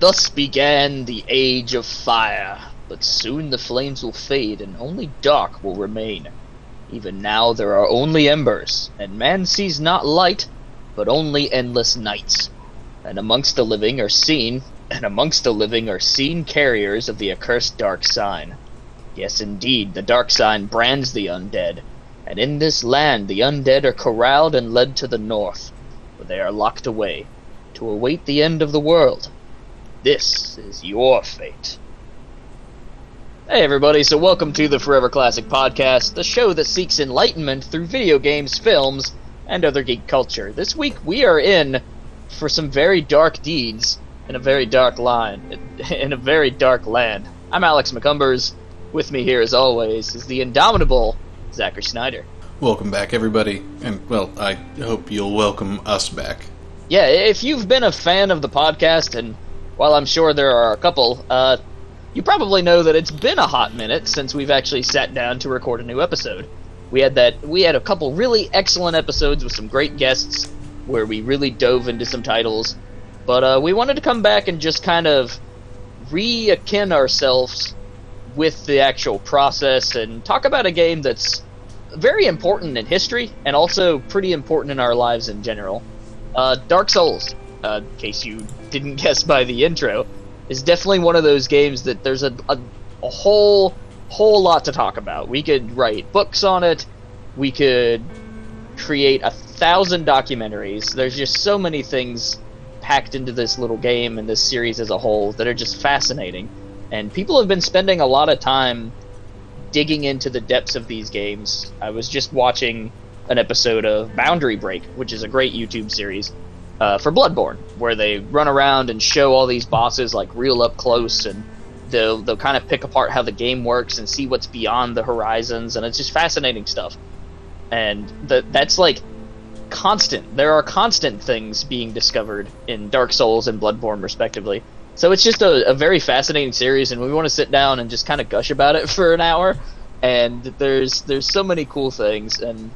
Thus began the Age of Fire, but soon the flames will fade and only dark will remain. Even now there are only embers, and man sees not light, but only endless nights. And amongst the living are seen carriers of the accursed dark sign. Yes, indeed, the dark sign brands the undead, and in this land the undead are corralled and led to the north, where they are locked away, to await the end of the world. This is your fate. Hey everybody, so welcome to the Forever Classic Podcast, the show that seeks enlightenment through video games, films, and other geek culture. This week we are in for some very dark deeds in a very dark land. I'm Alex McCumbers. With me here, as always, is the indomitable Zachary Snyder. Welcome back, everybody. And, well, I hope you'll welcome us back. Yeah, if you've been a fan of the podcast, and while I'm sure there are a couple, you probably know that it's been a hot minute since we've actually sat down to record a new episode. We had a couple really excellent episodes with some great guests where we really dove into some titles, but we wanted to come back and just kind of re-akin ourselves with the actual process and talk about a game that's very important in history and also pretty important in our lives in general. Dark Souls, in case you didn't guess by the intro, is definitely one of those games that there's a whole lot to talk about. We could write books on it, we could create 1,000 documentaries. There's just so many things packed into this little game and this series as a whole that are just fascinating. And people have been spending a lot of time digging into the depths of these games. I was just watching an episode of Boundary Break, which is a great YouTube series, for Bloodborne, where they run around and show all these bosses like real up close, and they'll kind of pick apart how the game works and see what's beyond the horizons, and it's just fascinating stuff. And that's like constant. There are constant things being discovered in Dark Souls and Bloodborne, respectively. So it's just a very fascinating series, and we want to sit down and just kind of gush about it for an hour. And there's so many cool things. And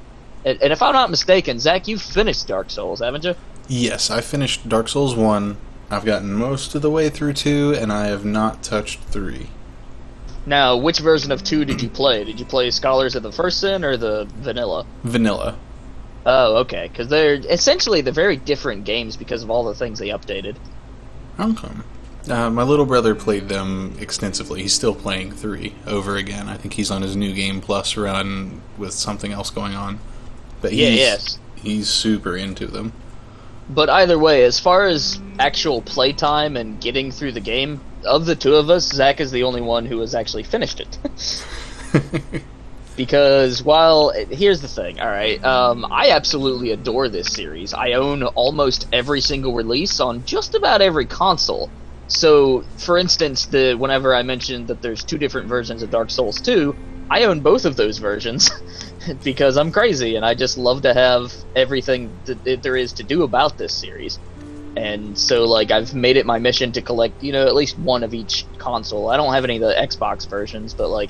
if I'm not mistaken, Zach, you've finished Dark Souls, haven't you? Yes, I finished Dark Souls 1. I've gotten most of the way through 2, and I have not touched 3. Now, which version of 2 did you play? Did you play Scholars of the First Sin or the vanilla? Vanilla. Oh, okay. Because they're very different games because of all the things they updated. How come? My little brother played them extensively. He's still playing 3 over again. I think he's on his New Game Plus run with something else going on. But he's super into them. But either way, as far as actual playtime and getting through the game, of the two of us, Zach is the only one who has actually finished it. Because, here's the thing, alright, I absolutely adore this series. I own almost every single release on just about every console. So, for instance, whenever I mentioned that there's 2 different versions of Dark Souls 2, I own both of those versions, because I'm crazy, and I just love to have everything that there is to do about this series. And so, I've made it my mission to collect, at least one of each console. I don't have any of the Xbox versions, but,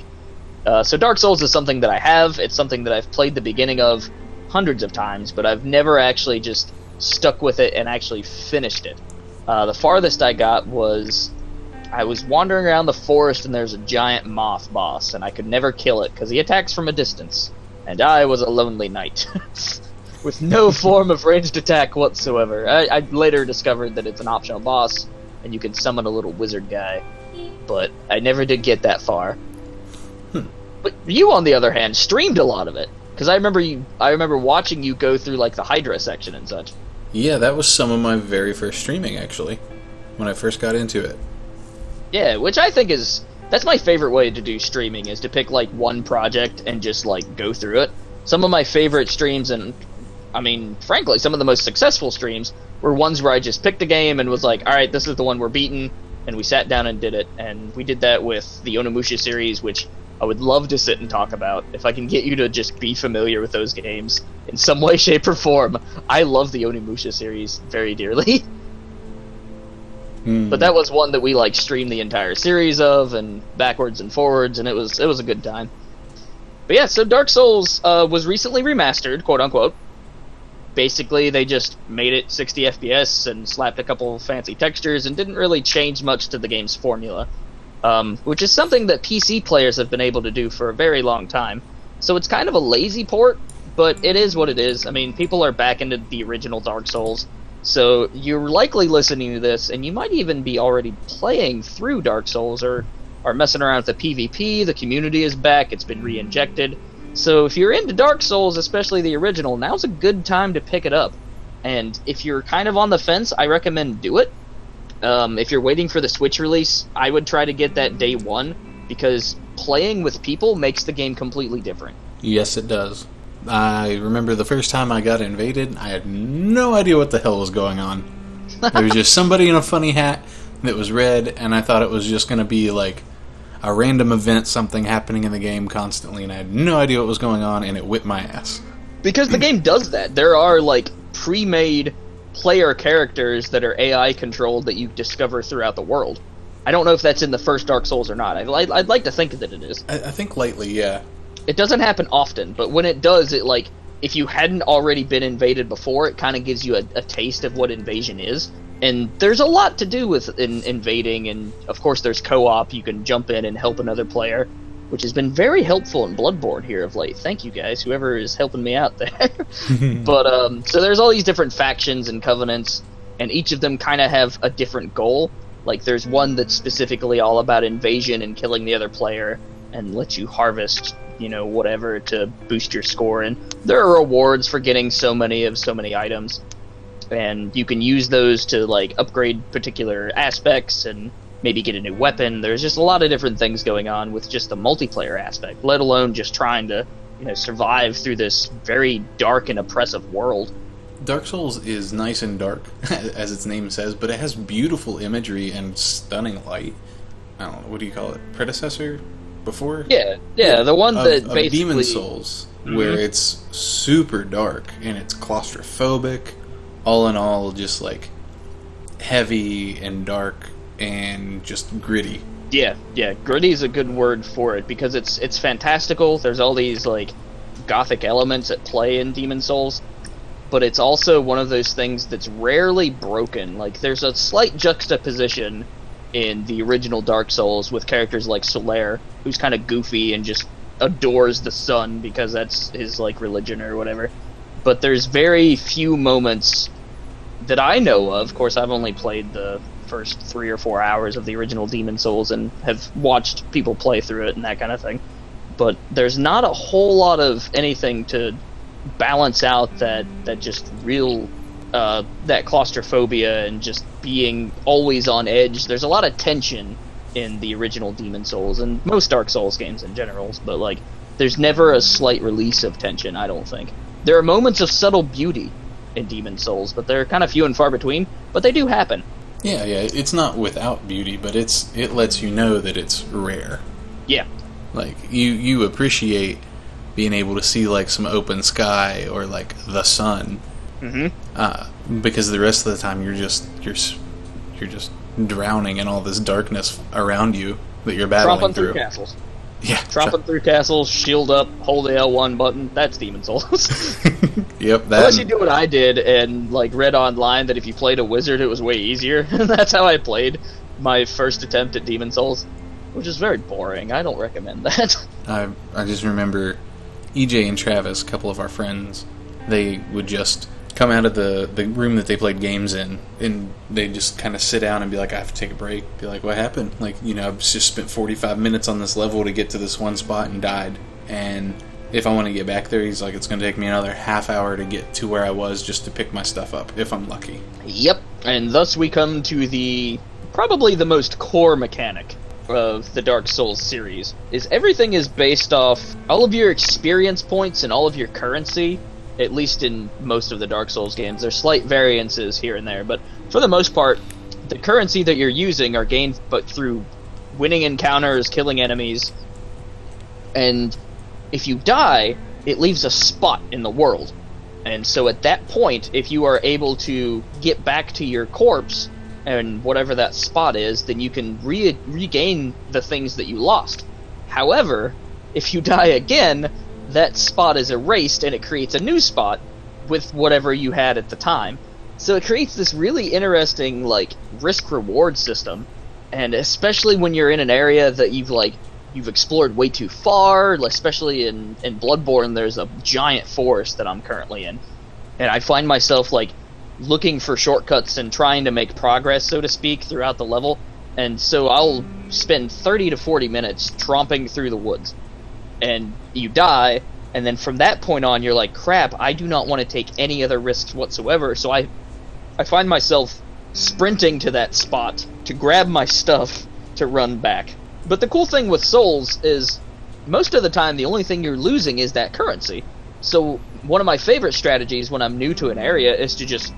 so Dark Souls is something that I have. It's something that I've played the beginning of hundreds of times, but I've never actually just stuck with it and actually finished it. The farthest I got was, I was wandering around the forest and there's a giant moth boss, and I could never kill it because he attacks from a distance. And I was a lonely knight, with no form of ranged attack whatsoever. I later discovered that it's an optional boss, and you can summon a little wizard guy, but I never did get that far. But you, on the other hand, streamed a lot of it, because I remember watching you go through the Hydra section and such. Yeah, that was some of my very first streaming, actually, when I first got into it. Yeah, which I think that's my favorite way to do streaming, is to pick, one project and just, go through it. Some of my favorite streams, and, I mean, frankly, some of the most successful streams, were ones where I just picked a game and was like, alright, this is the one we're beating, and we sat down and did it. And we did that with the Onimusha series, which I would love to sit and talk about. If I can get you to just be familiar with those games in some way, shape, or form. I love the Onimusha series very dearly. But that was one that we streamed the entire series of, and backwards and forwards, and it was a good time. But yeah, so Dark Souls was recently remastered, quote unquote, basically they just made it 60 FPS and slapped a couple fancy textures and didn't really change much to the game's formula, which is something that PC players have been able to do for a very long time. So it's kind of a lazy port, but it is what it is. I mean, people are back into the original Dark Souls, so you're likely listening to this, and you might even be already playing through Dark Souls or are messing around with the PvP. The community is back, it's been re-injected. So if you're into Dark Souls, especially the original, now's a good time to pick it up. And if you're kind of on the fence, I recommend do it. If you're waiting for the Switch release, I would try to get that day one, because playing with people makes the game completely different. Yes, it does. I remember the first time I got invaded, I had no idea what the hell was going on. There was just somebody in a funny hat that was red, and I thought it was just going to be like a random event, something happening in the game constantly, and I had no idea what was going on, and it whipped my ass. Because the game does that. There are, like, pre-made player characters that are AI controlled that you discover throughout the world. I don't know if that's in the first Dark Souls or not. I'd like to think that it is. I think lately, yeah. It doesn't happen often, but when it does, it, like, if you hadn't already been invaded before, it kind of gives you a taste of what invasion is. And there's a lot to do with invading, and of course there's co-op. You can jump in and help another player, which has been very helpful in Bloodborne here of late. Thank you guys, whoever is helping me out there. But so there's all these different factions and covenants, and each of them kind of have a different goal. Like there's one that's specifically all about invasion and killing the other player, and lets you harvest, you know, whatever to boost your score. And there are rewards for getting so many items, and you can use those to like upgrade particular aspects and maybe get a new weapon. There's just a lot of different things going on with just the multiplayer aspect, let alone just trying to, you know, survive through this very dark and oppressive world. Dark Souls is nice and dark, as its name says, but it has beautiful imagery and stunning light. I don't know, what do you call it? Predecessor? Before? Yeah, the one that of basically... Demon Souls, where it's super dark and it's claustrophobic. All in all, just like heavy and dark and just gritty. Yeah, gritty is a good word for it, because it's fantastical. There's all these like gothic elements at play in Demon Souls, but it's also one of those things that's rarely broken. Like there's a slight juxtaposition in the original Dark Souls with characters like Solaire, who's kind of goofy and just adores the sun because that's his like religion or whatever. But there's very few moments that I know of course, I've only played the first 3 or 4 hours of the original Demon Souls and have watched people play through it and that kind of thing. But there's not a whole lot of anything to balance out that just real that claustrophobia and just being always on edge. There's a lot of tension in the original Demon Souls and most Dark Souls games in general, but like there's never a slight release of tension, I don't think. There are moments of subtle beauty in Demon Souls, but they're kind of few and far between, but they do happen. Yeah, it's not without beauty, but it lets you know that it's rare. Yeah. Like you appreciate being able to see like some open sky or like the sun. Because the rest of the time you're just drowning in all this darkness around you that you're battling through castles. Yeah, tromping through castles, shield up, hold the L1 button. That's Demon Souls. Yep. Unless you do what I did and like read online that if you played a wizard, it was way easier. That's how I played my first attempt at Demon Souls, which is very boring. I don't recommend that. I just remember EJ and Travis, a couple of our friends, they would just come out of the room that they played games in, and they'd just kind of sit down and be like, I have to take a break. Be like, what happened? Like, you know, I've just spent 45 minutes on this level to get to this one spot and died. And if I want to get back there, he's like, it's going to take me another half hour to get to where I was just to pick my stuff up, if I'm lucky. Yep, and thus we come to probably the most core mechanic of the Dark Souls series, is everything is based off all of your experience points and all of your currency. At least in most of the Dark Souls games. There's slight variances here and there, but for the most part, the currency that you're using are gained but through winning encounters, killing enemies, and if you die, it leaves a spot in the world. And so at that point, if you are able to get back to your corpse, and whatever that spot is, then you can regain the things that you lost. However, if you die again, that spot is erased and it creates a new spot, with whatever you had at the time. So it creates this really interesting, like, risk-reward system, and especially when you're in an area that you've explored way too far, especially in Bloodborne, there's a giant forest that I'm currently in, and I find myself, like, looking for shortcuts and trying to make progress, so to speak, throughout the level, and so I'll spend 30 to 40 minutes tromping through the woods, and you die, and then from that point on, you're like, crap, I do not want to take any other risks whatsoever, so I find myself sprinting to that spot to grab my stuff to run back. But the cool thing with Souls is, most of the time, the only thing you're losing is that currency. So one of my favorite strategies when I'm new to an area is to just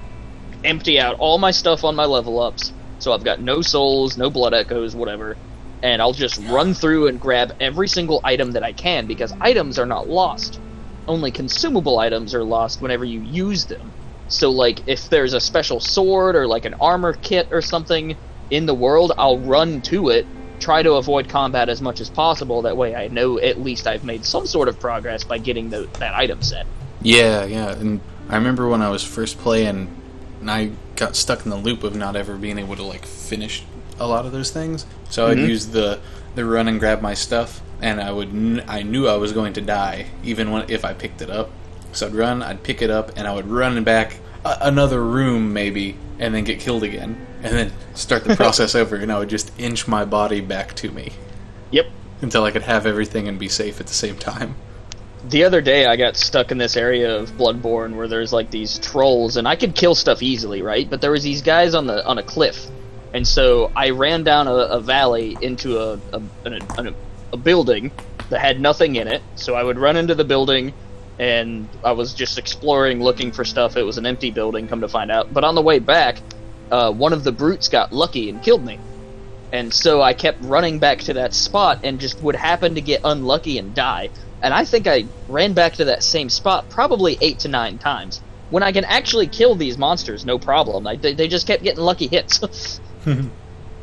empty out all my stuff on my level ups, so I've got no souls, no blood echoes, whatever, and I'll just run through and grab every single item that I can, because items are not lost. Only consumable items are lost whenever you use them. So, like, if there's a special sword or, like, an armor kit or something in the world, I'll run to it, try to avoid combat as much as possible, that way I know at least I've made some sort of progress by getting that item set. Yeah, and I remember when I was first playing, and I got stuck in the loop of not ever being able to, like, finish a lot of those things. So I'd use the run and grab my stuff, and I knew I was going to die, even if I picked it up. So I'd run, I'd pick it up, and I would run back another room, maybe, and then get killed again. And then start the process over, and I would just inch my body back to me. Yep. Until I could have everything and be safe at the same time. The other day, I got stuck in this area of Bloodborne where there's, like, these trolls, and I could kill stuff easily, right? But there was these guys on a cliff. And so I ran down a valley into a building that had nothing in it. So I would run into the building, and I was just exploring, looking for stuff. It was an empty building, come to find out. But on the way back, one of the brutes got lucky and killed me. And so I kept running back to that spot and just would happen to get unlucky and die. And I think I ran back to that same spot probably 8 to 9 times. When I can actually kill these monsters, no problem. They just kept getting lucky hits.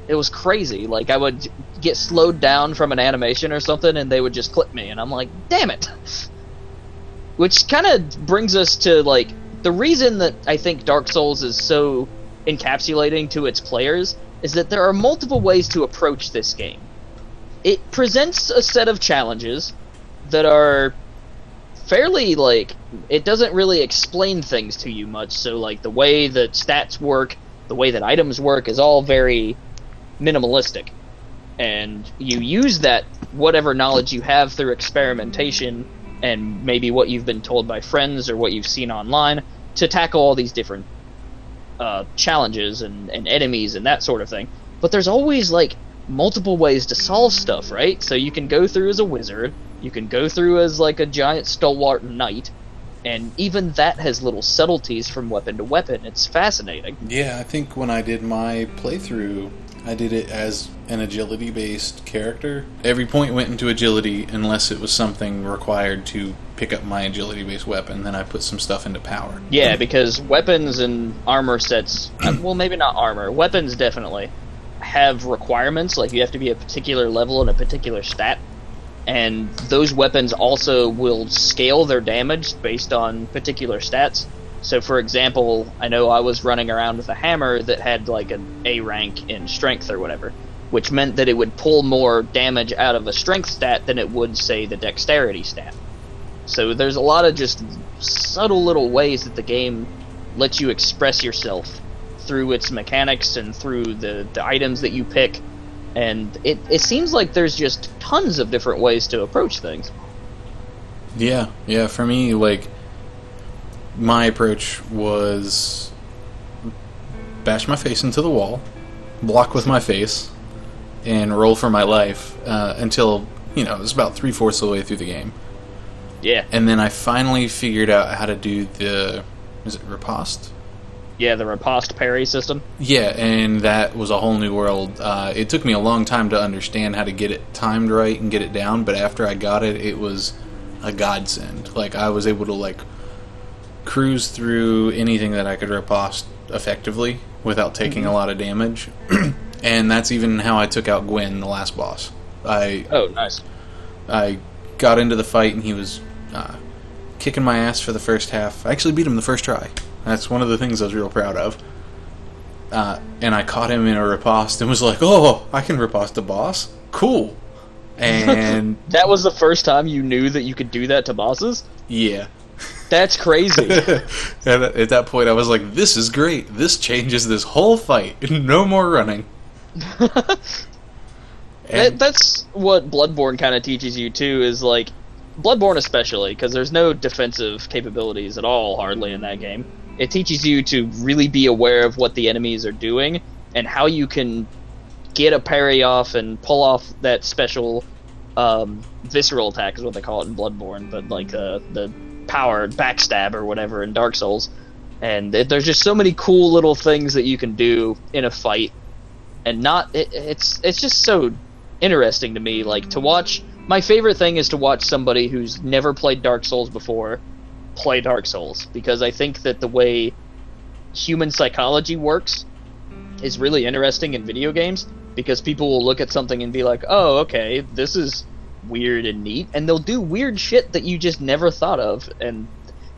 It was crazy. Like, I would get slowed down from an animation or something, and they would just clip me, and I'm like, damn it! Which kind of brings us to, like, the reason that I think Dark Souls is so encapsulating to its players is that there are multiple ways to approach this game. It presents a set of challenges that are fairly, like, it doesn't really explain things to you much, so, like, the way that stats work, the way that items work is all very minimalistic. And you use that, whatever knowledge you have through experimentation, and maybe what you've been told by friends or what you've seen online, to tackle all these different challenges and enemies and that sort of thing. But there's always, like, multiple ways to solve stuff, right? So you can go through as a wizard, you can go through as, like, a giant stalwart knight, and even that has little subtleties from weapon to weapon. It's fascinating. Yeah, I think when I did my playthrough, I did it as an agility-based character. Every point went into agility unless it was something required to pick up my agility-based weapon. Then I put some stuff into power. Yeah, because weapons and armor sets, well, maybe not armor, weapons definitely, have requirements. Like, you have to be a particular level and a particular stat. And those weapons also will scale their damage based on particular stats. So, for example, I know I was running around with a hammer that had, like, an A rank in strength or whatever, which meant that it would pull more damage out of a strength stat than it would, say, the dexterity stat. So there's a lot of just subtle little ways that the game lets you express yourself through its mechanics and through the items that you pick. And it seems like there's just tons of different ways to approach things. Yeah, for me, like, my approach was bash my face into the wall, block with my face, and roll for my life until, it was about 3/4 of the way through the game. Yeah. And then I finally figured out how to do is it riposte? Yeah, the riposte parry system. Yeah, and that was a whole new world. It took me a long time to understand how to get it timed right and get it down, but after I got it, it was a godsend. Like, I was able to, like, cruise through anything that I could riposte effectively without taking a lot of damage. And that's even how I took out Gwyn, the last boss. Oh, nice. I got into the fight, and he was kicking my ass for the first half. I actually beat him the first try. That's one of the things I was real proud of. And I caught him in a riposte and was like, oh, I can riposte a boss? Cool. And that was the first time you knew that you could do that to bosses? Yeah. That's crazy. And at that point I was like, this is great. This changes this whole fight. No more running. That's what Bloodborne kind of teaches you too, is like, Bloodborne especially, because there's no defensive capabilities at all hardly in that game. It teaches you to really be aware of what the enemies are doing and how you can get a parry off and pull off that special visceral attack is what they call it in Bloodborne, but like the powered backstab or whatever in Dark Souls. And there's just so many cool little things that you can do in a fight, and it's just so interesting to me, like, to watch. My favorite thing is to watch somebody who's never played Dark Souls before play Dark Souls, because I think that the way human psychology works is really interesting in video games, because people will look at something and be like, oh, okay, this is weird and neat, and they'll do weird shit that you just never thought of, and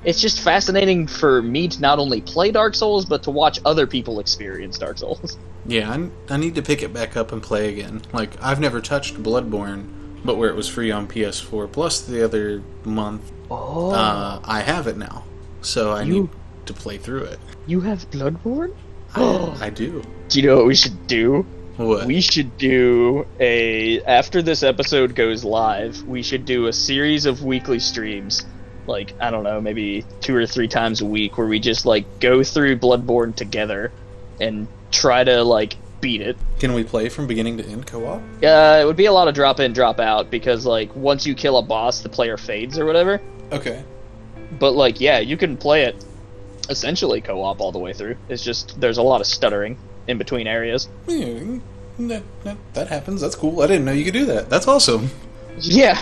it's just fascinating for me to not only play Dark Souls, but to watch other people experience Dark Souls. Yeah, I need to pick it back up and play again. Like, I've never touched Bloodborne, but where it was free on PS4, plus the other month, I have it now. So I need to play through it. You have Bloodborne? I do. Do you know what we should do? What? We should do after this episode goes live, we should do a series of weekly streams, like, I don't know, maybe 2 or 3 times a week, where we just, like, go through Bloodborne together and try to, like, beat it. Can we play from beginning to end co-op? It would be a lot of drop in, drop out, because, like, once you kill a boss, the player fades or whatever. Okay. But, like, yeah, you can play it essentially co-op all the way through. It's just, there's a lot of stuttering in between areas. Yeah, that happens. That's cool. I didn't know you could do that. That's awesome. Yeah.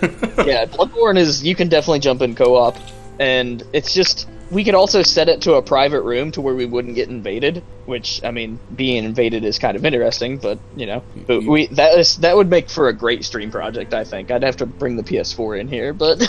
Yeah, Bloodborne is, you can definitely jump in co-op, and it's just, we could also set it to a private room to where we wouldn't get invaded, which, I mean, being invaded is kind of interesting, but, you know, but that would make for a great stream project, I think. I'd have to bring the PS4 in here, but...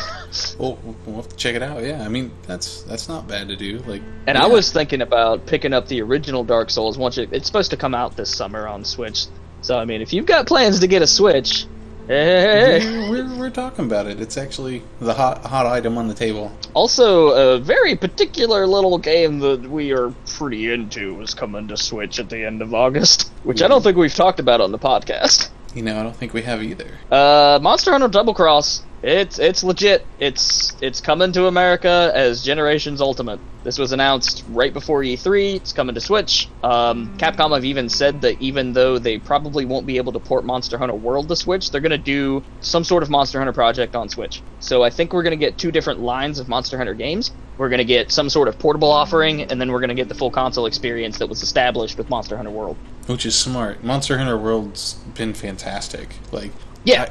We'll have to check it out, yeah. I mean, that's not bad to do. Like, and yeah. I was thinking about picking up the original Dark Souls once it's supposed to come out this summer on Switch, so, I mean, if you've got plans to get a Switch... Hey. We're talking about it. It's actually the hot item on the table. Also, a very particular little game that we are pretty into is coming to Switch at the end of August, which I don't think we've talked about on the podcast. You know, I don't think we have either. Monster Hunter Double Cross. It's legit. It's coming to America as Generations Ultimate. This was announced right before E3. It's coming to Switch. Capcom have even said that even though they probably won't be able to port Monster Hunter World to Switch, they're going to do some sort of Monster Hunter project on Switch. So I think we're going to get 2 different lines of Monster Hunter games. We're going to get some sort of portable offering, and then we're going to get the full console experience that was established with Monster Hunter World. Which is smart. Monster Hunter World's been fantastic. Like, yeah.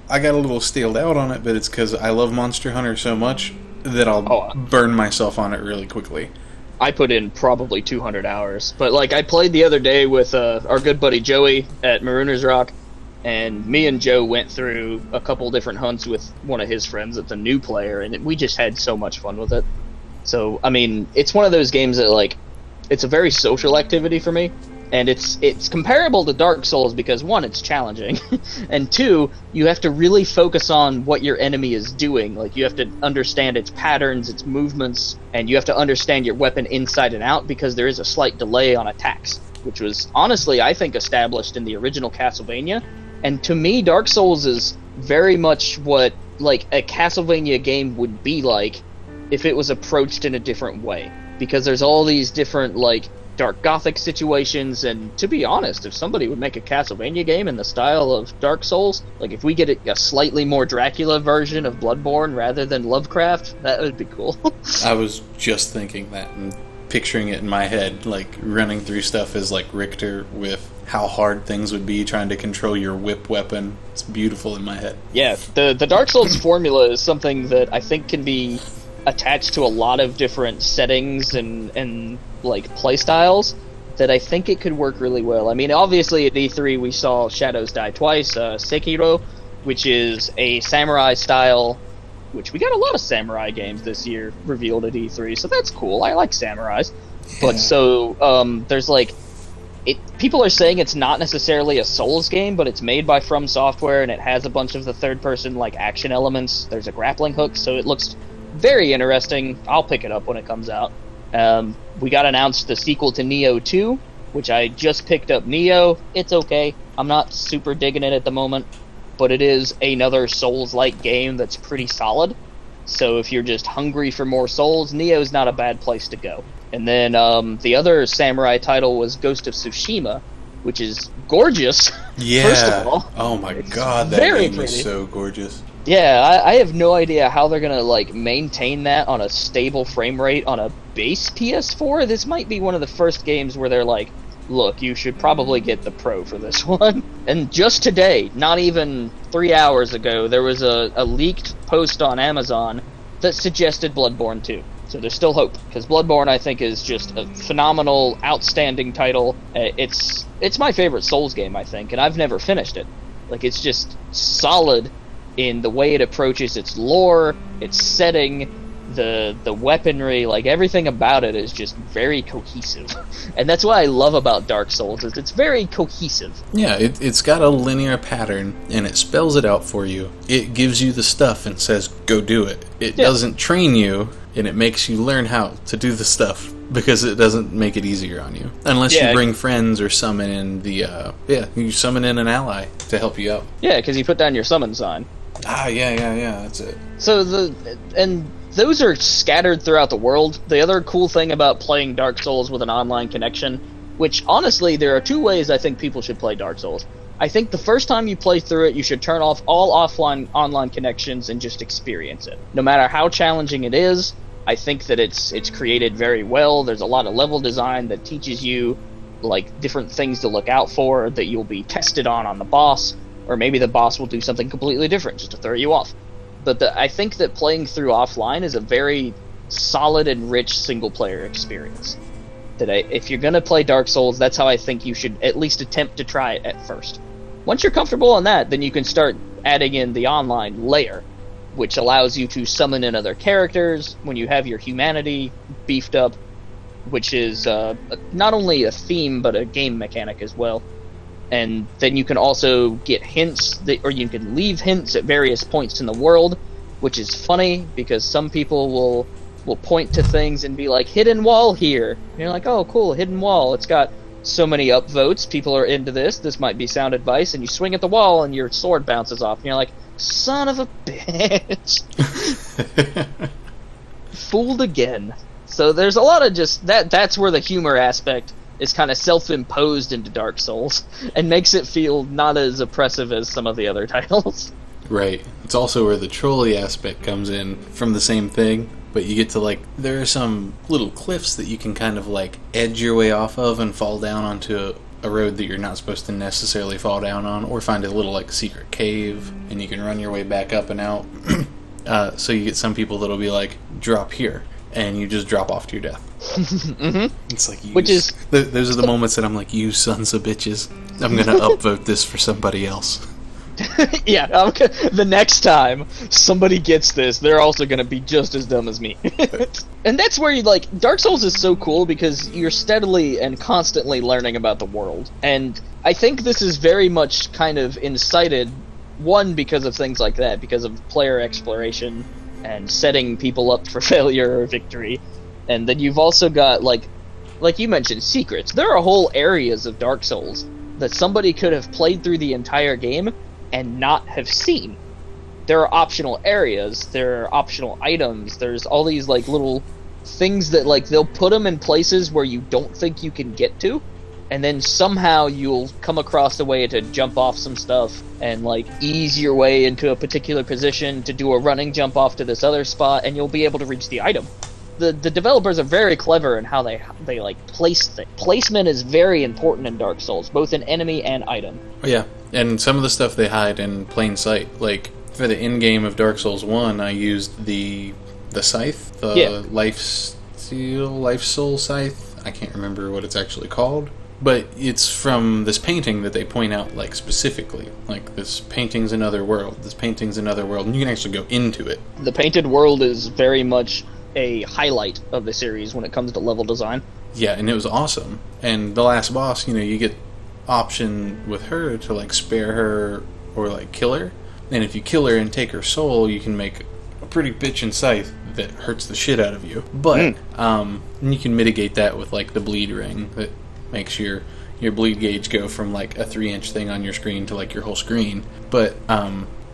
I got a little staled out on it, but it's because I love Monster Hunter so much that I'll burn myself on it really quickly. I put in probably 200 hours. But, like, I played the other day with our good buddy Joey at Marooners Rock, and me and Joe went through a couple different hunts with one of his friends that's a new player, and we just had so much fun with it. So, I mean, it's one of those games that, like, it's a very social activity for me. And it's comparable to Dark Souls because, 1, it's challenging, and 2, you have to really focus on what your enemy is doing. Like, you have to understand its patterns, its movements, and you have to understand your weapon inside and out because there is a slight delay on attacks, which was, honestly, I think, established in the original Castlevania. And to me, Dark Souls is very much what, like, a Castlevania game would be like if it was approached in a different way. Because there's all these different, like, dark gothic situations, and to be honest, if somebody would make a Castlevania game in the style of Dark Souls, like if we get a slightly more Dracula version of Bloodborne rather than Lovecraft, that would be cool. I was just thinking that and picturing it in my head, like running through stuff as like Richter with how hard things would be trying to control your whip weapon. It's beautiful in my head. Yeah, the Dark Souls formula is something that I think can be attached to a lot of different settings and like play styles that I think it could work really well. I mean, obviously at E3 we saw Shadows Die Twice, Sekiro, which is a samurai style which we got a lot of samurai games this year revealed at E3, so that's cool. I like samurais. Yeah. But so, there's like, people are saying it's not necessarily a Souls game, but it's made by From Software, and it has a bunch of the third-person, like, action elements. There's a grappling hook, so it looks very interesting. I'll pick it up when it comes out. We got announced the sequel to Nioh 2, which I just picked up Nioh. It's okay. I'm not super digging it at the moment, but it is another Souls-like game that's pretty solid. So if you're just hungry for more Souls, Nioh's not a bad place to go. And then the other samurai title was Ghost of Tsushima, which is gorgeous. Yeah. First of all, oh my god, that game is so gorgeous. Yeah, I have no idea how they're gonna like maintain that on a stable frame rate on a base PS4. This might be one of the first games where they're like, look, you should probably get the Pro for this one. And just today, not even 3 hours ago, there was a leaked post on Amazon that suggested Bloodborne 2. So there's still hope, because Bloodborne, I think, is just a phenomenal, outstanding title. It's my favorite Souls game, I think, and I've never finished it. Like, it's just solid in the way it approaches its lore, its setting, the weaponry, like, everything about it is just very cohesive. And that's what I love about Dark Souls, is it's very cohesive. Yeah, it's got a linear pattern, and it spells it out for you. It gives you the stuff and says, go do it. It doesn't train you, and it makes you learn how to do the stuff, because it doesn't make it easier on you. Unless you bring friends or summon in you summon in an ally to help you out. Yeah, because you put down your summon sign. Ah, yeah, that's it. So those are scattered throughout the world. The other cool thing about playing Dark Souls with an online connection, which honestly, there are two ways I think people should play Dark Souls. I think the first time you play through it, you should turn off all offline online connections and just experience it. No matter how challenging it is, I think that it's created very well. There's a lot of level design that teaches you like different things to look out for that you'll be tested on the boss, or maybe the boss will do something completely different just to throw you off. But I think that playing through offline is a very solid and rich single-player experience. If you're going to play Dark Souls, that's how I think you should at least attempt to try it at first. Once you're comfortable on that, then you can start adding in the online layer, which allows you to summon in other characters when you have your humanity beefed up, which is not only a theme, but a game mechanic as well. And then you can also get hints, or you can leave hints at various points in the world, which is funny, because some people will point to things and be like, hidden wall here. And you're like, oh, cool, hidden wall. It's got so many upvotes, people are into this might be sound advice, and you swing at the wall and your sword bounces off, and you're like, son of a bitch. Fooled again. So there's a lot of just, that's where the humor aspect is kind of self-imposed into Dark Souls, and makes it feel not as oppressive as some of the other titles. Right. It's also where the trolley aspect comes in from the same thing, but you get to, like, there are some little cliffs that you can kind of, like, edge your way off of and fall down onto a road that you're not supposed to necessarily fall down on, or find a little, like, secret cave, and you can run your way back up and out. So you get some people that'll be like, drop here, and you just drop off to your death. Mm-hmm. It's like, those are the moments that I'm like, you sons of bitches, I'm gonna upvote this for somebody else. Yeah, the next time somebody gets this, they're also gonna be just as dumb as me. And that's where Dark Souls is so cool, because you're steadily and constantly learning about the world. And I think this is very much kind of incited, one, because of things like that, because of player exploration and setting people up for failure or victory. And then you've also got, like you mentioned, secrets. There are whole areas of Dark Souls that somebody could have played through the entire game and not have seen. There are optional areas, there are optional items, there's all these, little things that, they'll put them in places where you don't think you can get to, and then somehow you'll come across a way to jump off some stuff and, ease your way into a particular position to do a running jump off to this other spot, and you'll be able to reach the item. The developers are very clever in how they place things. Placement is very important in Dark Souls, both in enemy and item. Yeah, and some of the stuff they hide in plain sight. Like, for the end game of Dark Souls 1, I used the scythe, Life Soul Scythe. I can't remember what it's actually called. But it's from this painting that they point out, like, specifically. Like, this painting's another world, this painting's another world, and you can actually go into it. The painted world is very much a highlight of the series when it comes to level design. Yeah, and it was awesome. And the last boss, you get option with her to, like, spare her or, like, kill her. And if you kill her and take her soul, you can make a pretty bitchin' scythe that hurts the shit out of you. But, you can mitigate that with, like, the bleed ring that makes your bleed gauge go from, like, a 3-inch thing on your screen to, like, your whole screen. But,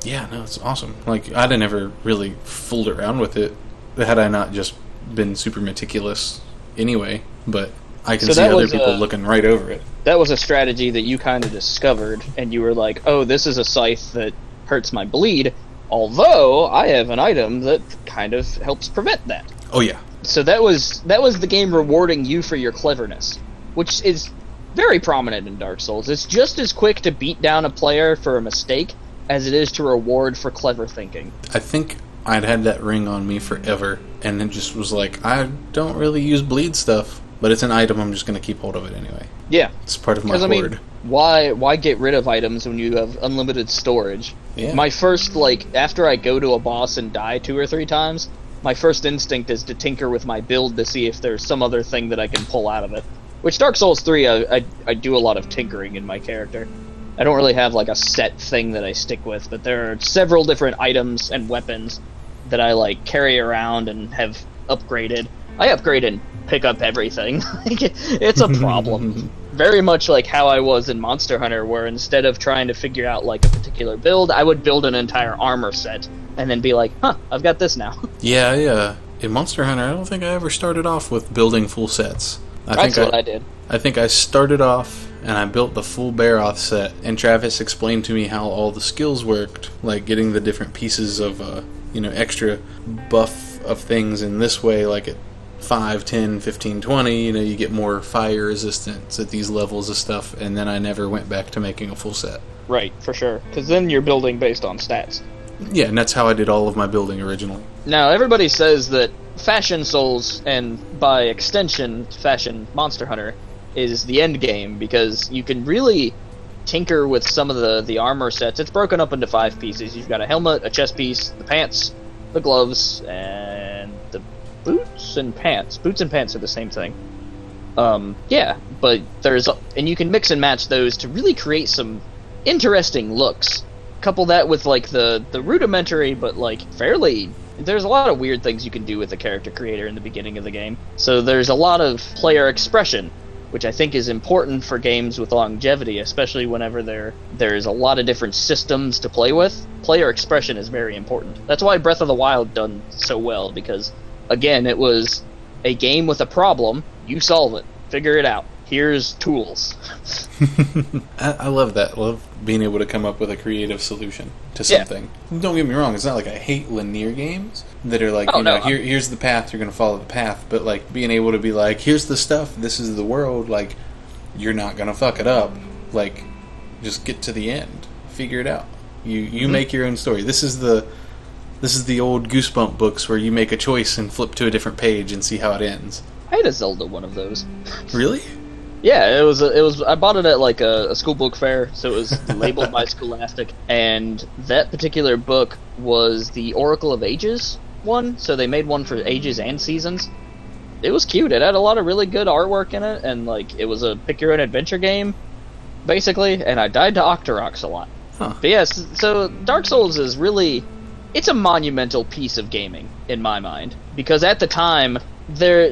yeah, no, it's awesome. Like, I'd have never really fooled around with it had I not just been super meticulous anyway. But I can see other people looking right over it. That was a strategy that you kind of discovered, and you were like, oh, this is a scythe that hurts my bleed, although I have an item that kind of helps prevent that. Oh, yeah. So that was the game rewarding you for your cleverness, which is very prominent in Dark Souls. It's just as quick to beat down a player for a mistake as it is to reward for clever thinking. I think I'd had that ring on me forever, and it just was like, I don't really use bleed stuff, but it's an item, I'm just going to keep hold of it anyway. Yeah. It's part of my hoard. I mean, why get rid of items when you have unlimited storage? Yeah. My first, after I go to a boss and die 2 or 3 times, my first instinct is to tinker with my build to see if there's some other thing that I can pull out of it. Which, Dark Souls 3, I do a lot of tinkering in my character. I don't really have, a set thing that I stick with, but there are several different items and weapons that I, carry around and have upgraded. I upgrade and pick up everything. It's a problem. Very much like how I was in Monster Hunter, where instead of trying to figure out, a particular build, I would build an entire armor set, and then be like, I've got this now. Yeah. In Monster Hunter, I don't think I ever started off with building full sets. That's what I did. I think I started off and I built the full Baroth set, and Travis explained to me how all the skills worked, like getting the different pieces of, extra buff of things in this way, like at 5, 10, 15, 20, you get more fire resistance at these levels of stuff, and then I never went back to making a full set. Right, for sure, because then you're building based on stats. Yeah, and that's how I did all of my building originally. Now, everybody says that Fashion Souls, and by extension, Fashion Monster Hunter, is the end game, because you can really tinker with some of the armor sets. It's broken up into 5 pieces. You've got a helmet, a chest piece, the pants, the gloves, and the boots and pants. Boots and pants are the same thing. Yeah, but and you can mix and match those to really create some interesting looks. Couple that with the rudimentary but fairly, there's a lot of weird things you can do with the character creator in the beginning of the game. So there's a lot of player expression, which I think is important for games with longevity, especially whenever there's a lot of different systems to play with. Player expression is very important. That's why Breath of the Wild done so well, because again, it was a game with a problem, you solve it, figure it out. Here's tools. I love that. I love being able to come up with a creative solution to something. Yeah. Don't get me wrong, it's not like I hate linear games that are here's the path, you're going to follow the path, but being able to be here's the stuff, this is the world, you're not going to fuck it up. Just get to the end. Figure it out. You make your own story. This is the old Goosebump books where you make a choice and flip to a different page and see how it ends. I had a Zelda one of those. Really? Yeah, it was. I bought it at a school book fair, so it was labeled by Scholastic, and that particular book was the Oracle of Ages one. So they made one for ages and seasons. It was cute. It had a lot of really good artwork in it, and it was a pick your own adventure game, basically. And I died to Octoroks a lot. Huh. But yes, so Dark Souls is really, it's a monumental piece of gaming in my mind, because at the time,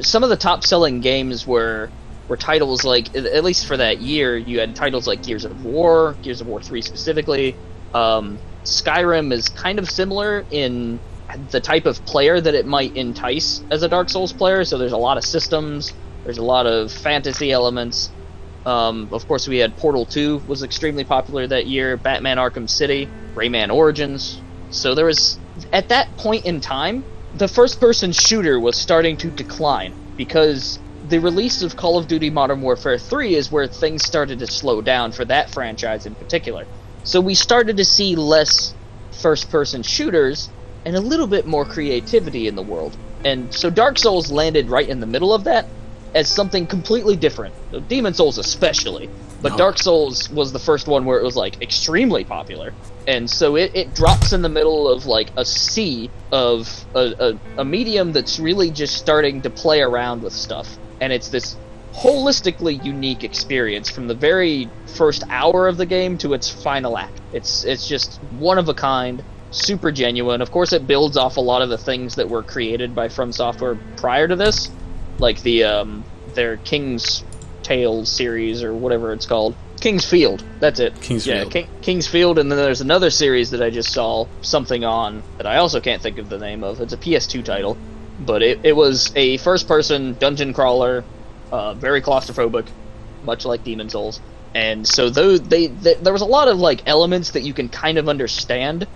some of the top selling games were titles at least for that year, you had titles like Gears of War 3 specifically. Skyrim is kind of similar in the type of player that it might entice as a Dark Souls player, so there's a lot of systems, there's a lot of fantasy elements. Of course, we had Portal 2 was extremely popular that year, Batman Arkham City, Rayman Origins. So there was, at that point in time, the first-person shooter was starting to decline, because the release of Call of Duty Modern Warfare 3 is where things started to slow down for that franchise in particular. So we started to see less first-person shooters and a little bit more creativity in the world. And so Dark Souls landed right in the middle of that, as something completely different. Demon's Souls especially. But Dark Souls was the first one where it was, like, extremely popular. And so it drops in the middle of, like, a sea of a medium that's really just starting to play around with stuff. And it's this holistically unique experience from the very first hour of the game to its final act. It's just one of a kind, super genuine. Of course, it builds off a lot of the things that were created by From Software prior to this, like their King's Tales series or whatever it's called. King's Field, that's it. King's Field. King's Field, and then there's another series that I just saw something on that I also can't think of the name of. It's a PS2 title, but it was a first-person dungeon crawler, very claustrophobic, much like Demon's Souls. And so there was a lot of like elements that you can kind of understand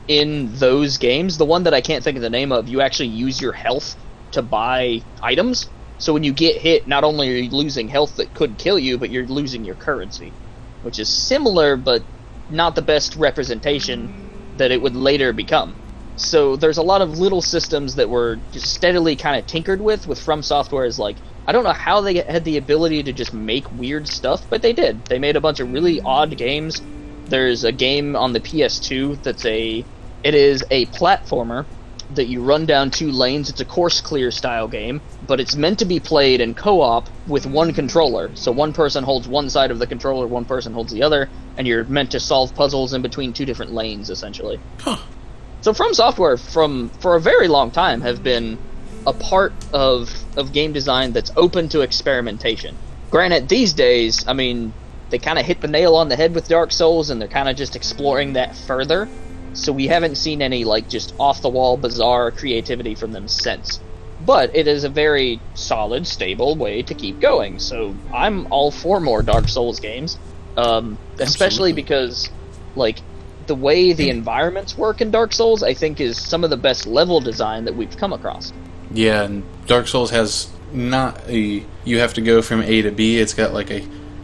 in those games. The one that I can't think of the name of, you actually use your health to buy items. So when you get hit, not only are you losing health that could kill you, but you're losing your currency, which is similar, but not the best representation that it would later become. So there's a lot of little systems that were just steadily kind of tinkered with From Software's, like, I don't know how they had the ability to just make weird stuff, but they did. They made a bunch of really odd games. There's a game on the PS2 it is a platformer that you run down 2 lanes. It's a course clear style game, but it's meant to be played in co-op with one controller. So one person holds one side of the controller, one person holds the other, and you're meant to solve puzzles in between 2 different lanes, essentially. Huh. So From Software, for a very long time, have been a part of game design that's open to experimentation. Granted, these days, I mean, they kind of hit the nail on the head with Dark Souls, and they're kind of just exploring that further. So we haven't seen any, like, just off-the-wall, bizarre creativity from them since. But it is a very solid, stable way to keep going. So I'm all for more Dark Souls games. Especially because, like, the way the environments work in Dark Souls, I think, is some of the best level design that we've come across. Yeah, and Dark Souls has not a... You have to go from A to B. It's got, like,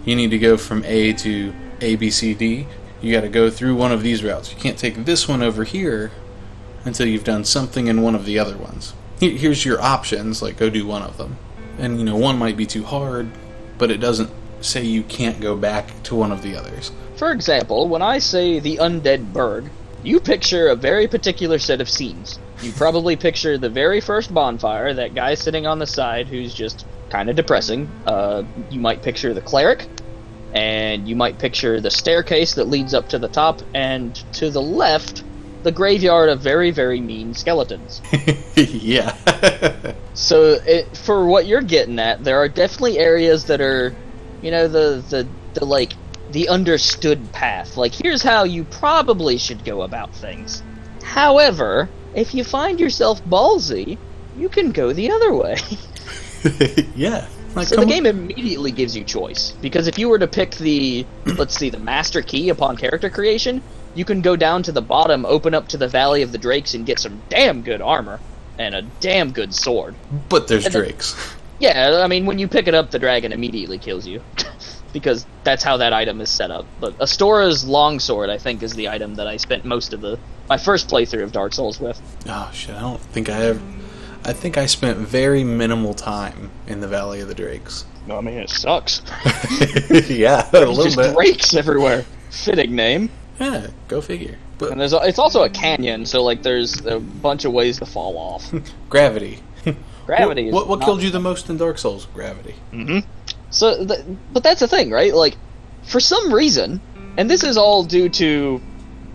you need to go from A to A, B, C, D. You got to go through one of these routes. You can't take this one over here until you've done something in one of the other ones. Here's your options, like, go do one of them. And, you know, one might be too hard, but it doesn't say you can't go back to one of the others. For example, when I say the Undead Burg, you picture a very particular set of scenes. You probably picture the very first bonfire, that guy sitting on the side who's just kind of depressing. You might picture the cleric, and you might picture the staircase that leads up to the top, and to the left, the graveyard of very, very mean skeletons. Yeah. So, for what you're getting at, there are definitely areas that are, you know, the understood path. Like, here's how you probably should go about things. However, if you find yourself ballsy, you can go the other way. Yeah. Like, so the game immediately gives you choice, because if you were to pick the master key upon character creation, you can go down to the bottom, open up to the Valley of the Drakes, and get some damn good armor, and a damn good sword. But there's drakes. Yeah, I mean, when you pick it up, the dragon immediately kills you, because that's how that item is set up. But Astora's longsword, I think, is the item that I spent most of my first playthrough of Dark Souls with. Oh, shit, I don't think I ever... I think I spent very minimal time in the Valley of the Drakes. No, I mean, it sucks. Yeah, a little just bit. Drakes everywhere. Fitting name. Yeah, go figure. But and it's also a canyon, so like there's a bunch of ways to fall off. Gravity. Gravity. What killed you the most in Dark Souls? Gravity. Mm-hmm. So, but that's the thing, right? Like, for some reason, and this is all due to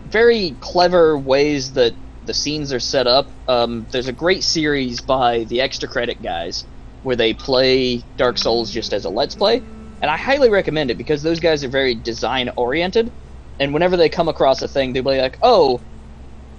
very clever ways that the scenes are set up. There's a great series by the Extra Credit guys where they play Dark Souls just as a Let's Play, and I highly recommend it because those guys are very design-oriented, and whenever they come across a thing, they'll be like, oh,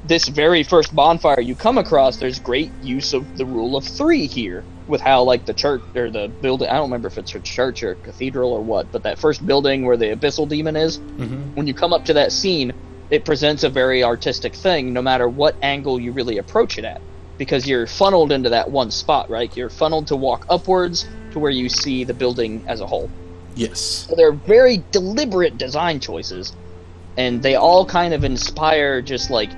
this very first bonfire you come across, there's great use of the rule of 3 here, with how, like, the church, or the building, I don't remember if it's a church or a cathedral or what, but that first building where the Abyssal Demon is, when you come up to that scene, it presents a very artistic thing, no matter what angle you really approach it at. Because you're funneled into that one spot, right? You're funneled to walk upwards to where you see the building as a whole. Yes. So they're very deliberate design choices, and they all kind of inspire just, like,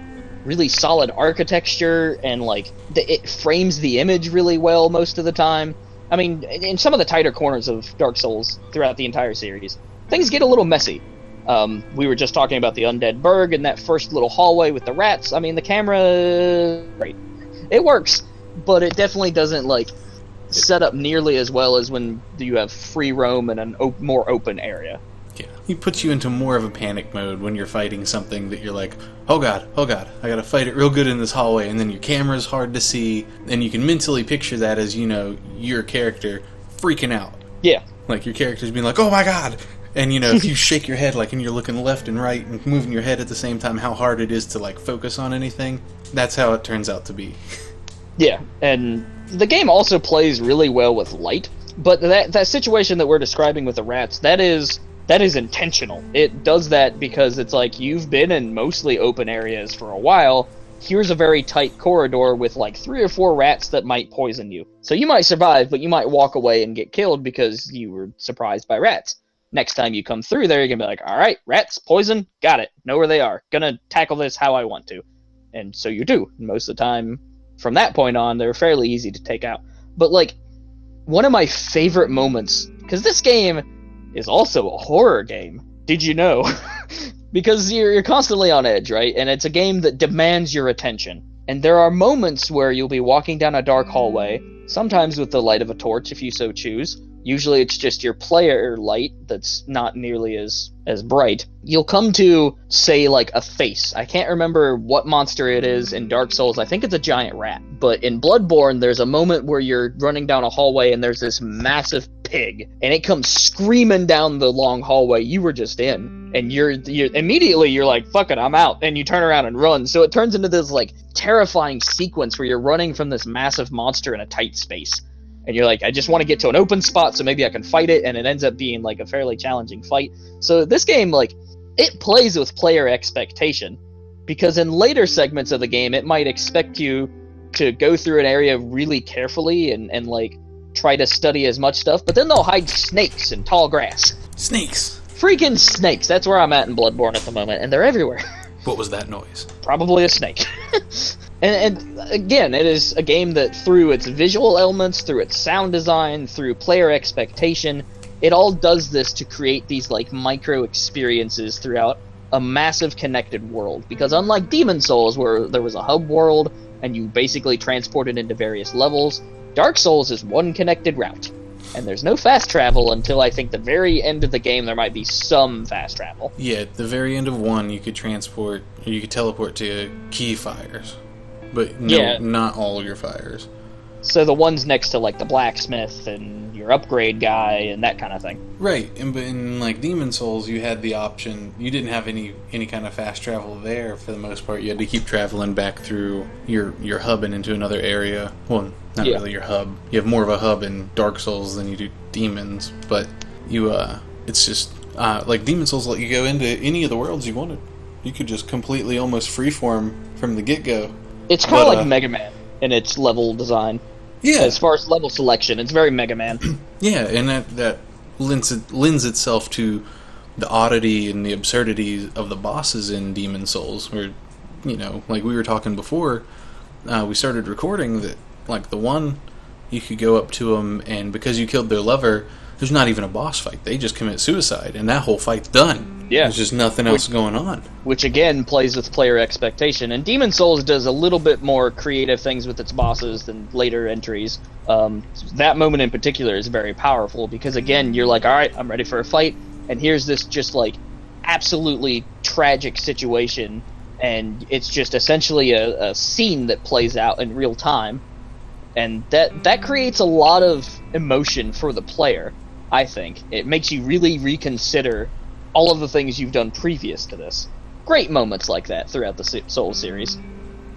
really solid architecture, and, like, it frames the image really well most of the time. I mean, in some of the tighter corners of Dark Souls throughout the entire series, things get a little messy. We were just talking about the Undead Burg and that first little hallway with the rats. I mean, the camera, great. It works, but it definitely doesn't, like, set up nearly as well as when you have free roam in a more open area. Yeah, he puts you into more of a panic mode when you're fighting something that you're like, oh god, I gotta fight it real good in this hallway, and then your camera's hard to see, and you can mentally picture that as, you know, your character freaking out. Yeah. Like, your character's being like, oh my god! And, you know, if you shake your head, like, and you're looking left and right and moving your head at the same time, how hard it is to, like, focus on anything, that's how it turns out to be. Yeah, and the game also plays really well with light, but that situation that we're describing with the rats, that is intentional. It does that because it's like, you've been in mostly open areas for a while. Here's a very tight corridor with like 3 or 4 rats that might poison you. So you might survive, but you might walk away and get killed because you were surprised by rats. Next time you come through there, you're going to be like, all right, rats, poison, got it. Know where they are. Gonna tackle this how I want to. And so you do. Most of the time, from that point on, they're fairly easy to take out. But like, one of my favorite moments, because this game is also a horror game. Did you know? Because you're constantly on edge, right? And it's a game that demands your attention. And there are moments where you'll be walking down a dark hallway, sometimes with the light of a torch if you so choose. Usually it's just your player light that's not nearly as bright. You'll come to, say, like a face. I can't remember what monster it is in Dark Souls. I think it's a giant rat. But in Bloodborne, there's a moment where you're running down a hallway and there's this massive pig. And it comes screaming down the long hallway you were just in. And you're immediately, you're like, fuck it, I'm out. And you turn around and run. So it turns into this, like, terrifying sequence where you're running from this massive monster in a tight space. And you're like, I just want to get to an open spot so maybe I can fight it, and it ends up being like a fairly challenging fight. So this game, like, it plays with player expectation, because in later segments of the game, it might expect you to go through an area really carefully and like try to study as much stuff, but then they'll hide snakes in tall grass. Snakes! Freaking snakes! That's where I'm at in Bloodborne at the moment, and they're everywhere. What was that noise? Probably a snake. And again, it is a game that through its visual elements, through its sound design, through player expectation, it all does this to create these like micro experiences throughout a massive connected world. Because unlike Demon Souls, where there was a hub world and you basically transported into various levels, Dark Souls is one connected route. And there's no fast travel until I think the very end of the game there might be some fast travel. Yeah, at the very end of one you could teleport to key fires. But no, yeah. Not all of your fires. So the ones next to, like, the blacksmith and your upgrade guy and that kind of thing. Right, but in, like, Demon Souls, you had the option, you didn't have any kind of fast travel there for the most part. You had to keep traveling back through your hub and into another area. Well, not really your hub. You have more of a hub in Dark Souls than you do Demons, but it's just, like, Demon Souls let you go into any of the worlds you wanted. You could just completely almost freeform from the get-go. It's kind of like Mega Man in its level design. Yeah. As far as level selection, it's very Mega Man. Yeah, and that lends itself to the oddity and the absurdity of the bosses in Demon Souls, where, you know, like we were talking before, we started recording that, like, the one, you could go up to them, and because you killed their lover, there's not even a boss fight. They just commit suicide, and that whole fight's done. Yeah. There's just nothing else going on. Which, again, plays with player expectation. And Demon Souls does a little bit more creative things with its bosses than later entries. That moment in particular is very powerful, because, again, you're like, alright, I'm ready for a fight, and here's this just, like, absolutely tragic situation, and it's just essentially a scene that plays out in real time. And that creates a lot of emotion for the player, I think. It makes you really reconsider all of the things you've done previous to this. Great moments like that throughout the Souls series.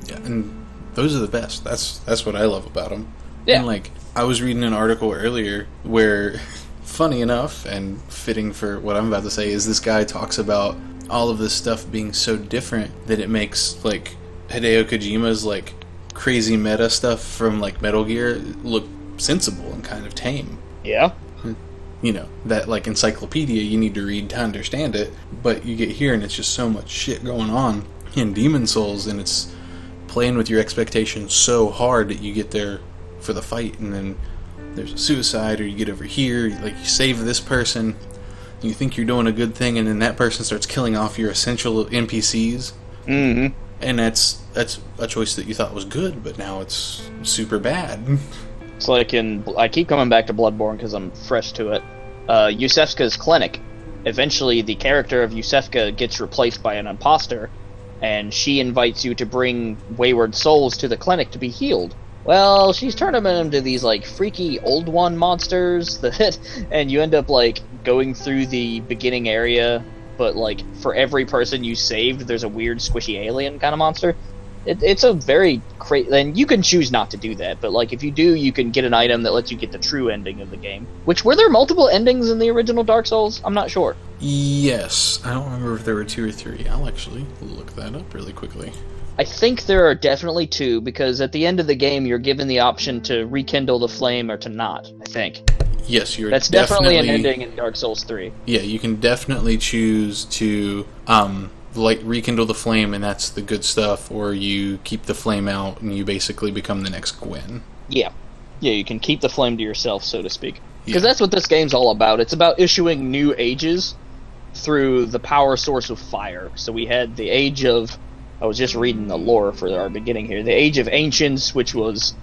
Yeah, and those are the best. That's what I love about them. Yeah. And, like, I was reading an article earlier where, funny enough, and fitting for what I'm about to say, is this guy talks about all of this stuff being so different that it makes, like, Hideo Kojima's, like, crazy meta stuff from, like, Metal Gear look sensible and kind of tame. Yeah. You know, that, like, encyclopedia you need to read to understand it, but you get here and it's just so much shit going on in Demon Souls, and it's playing with your expectations so hard that you get there for the fight, and then there's a suicide, or you get over here, like you save this person, you think you're doing a good thing, and then that person starts killing off your essential NPCs. Mm-hmm. And that's a choice that you thought was good, but now it's super bad. It's like I keep coming back to Bloodborne because I'm fresh to it. Yusefka's clinic. Eventually, the character of Yusefka gets replaced by an imposter, and she invites you to bring wayward souls to the clinic to be healed. Well, she's turning them into these, like, freaky Old One monsters, and you end up, like, going through the beginning area, but, like, for every person you saved, there's a weird, squishy alien kind of monster. It's a very crazy... And you can choose not to do that, but, like, if you do, you can get an item that lets you get the true ending of the game. Which, were there multiple endings in the original Dark Souls? I'm not sure. Yes. I don't remember if there were 2 or 3. I'll actually look that up really quickly. I think there are definitely 2, because at the end of the game, you're given the option to rekindle the flame or to not, I think. Yes, That's definitely an ending in Dark Souls 3. Yeah, you can definitely choose to rekindle the flame, and that's the good stuff, or you keep the flame out and you basically become the next Gwyn. Yeah, you can keep the flame to yourself, so to speak. Because that's what this game's all about. It's about issuing new ages through the power source of fire. So we had the age of... I was just reading the lore for our beginning here. The Age of Ancients, which was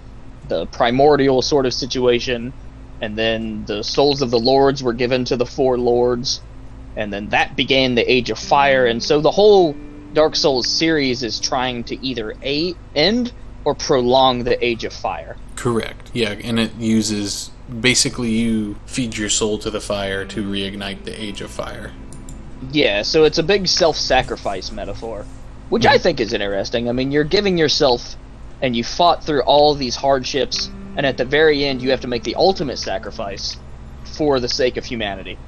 the primordial sort of situation, and then the souls of the lords were given to the 4 lords, and then that began the Age of Fire, and so the whole Dark Souls series is trying to either end or prolong the Age of Fire. Correct, yeah, and it uses... Basically, you feed your soul to the fire to reignite the Age of Fire. Yeah, so it's a big self-sacrifice metaphor. Which I think is interesting. I mean, you're giving yourself, and you fought through all these hardships, and at the very end, you have to make the ultimate sacrifice for the sake of humanity.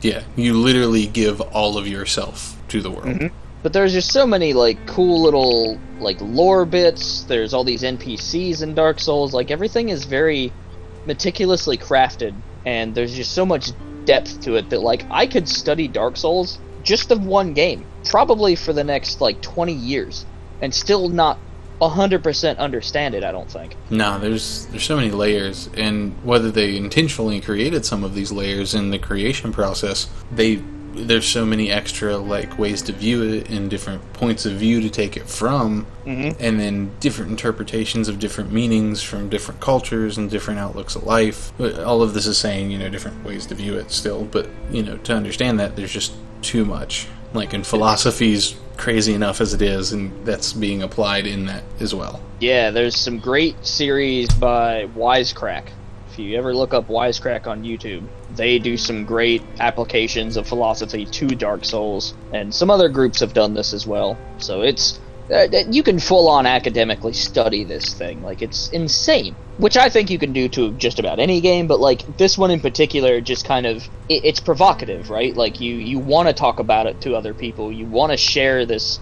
Yeah, you literally give all of yourself to the world. Mm-hmm. But there's just so many, like, cool little, like, lore bits. There's all these NPCs in Dark Souls. Like, everything is very meticulously crafted, and there's just so much depth to it that, like, I could study Dark Souls just of one game, probably for the next, like, 20 years, and still not 100% understand it, I don't think. No, there's so many layers, and whether they intentionally created some of these layers in the creation process, there's so many extra, like, ways to view it and different points of view to take it from, and then different interpretations of different meanings from different cultures and different outlooks of life. But all of this is saying, different ways to view it still, but, to understand that, there's just too much. Like, in philosophy's crazy enough as it is, and that's being applied in that as well. Yeah, there's some great series by Wisecrack. If you ever look up Wisecrack on YouTube, they do some great applications of philosophy to Dark Souls, and some other groups have done this as well. So it's... you can full-on academically study this thing. Like, it's insane. Which I think you can do to just about any game, but, like, this one in particular just kind of... It's provocative, right? Like, you want to talk about it to other people. You want to share this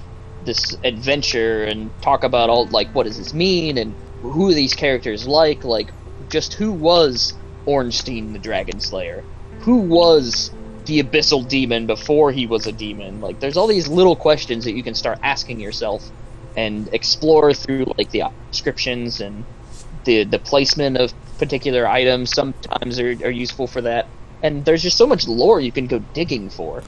adventure and talk about all, like, what does this mean, and who are these characters like, just who was Ornstein the Dragon Slayer? Who was the Abyssal Demon before he was a demon? Like, there's all these little questions that you can start asking yourself and explore through, like, the descriptions and the placement of particular items. Sometimes are useful for that. And there's just so much lore you can go digging for.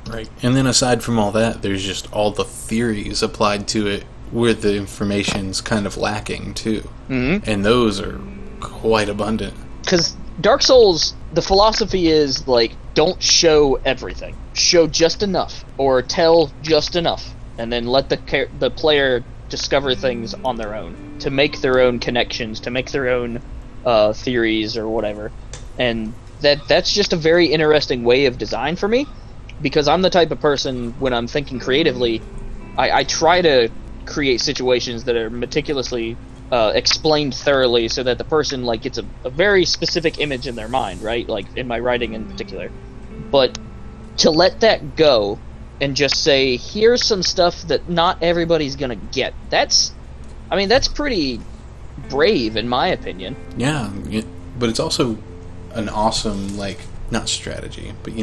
Right. And then aside from all that, there's just all the theories applied to it where the information's kind of lacking, too. Mm-hmm. And those are quite abundant. Because Dark Souls, the philosophy is, like, don't show everything. Show just enough, or tell just enough, and then let the player discover things on their own, to make their own connections, to make their own theories or whatever. And that's just a very interesting way of design for me, because I'm the type of person, when I'm thinking creatively, I try to create situations that are meticulously explained thoroughly so that the person, like, gets a very specific image in their mind, right? Like, in my writing in particular. But to let that go and just say, here's some stuff that not everybody's gonna get, that's pretty brave, in my opinion. Yeah, but it's also an awesome, like, not strategy, but,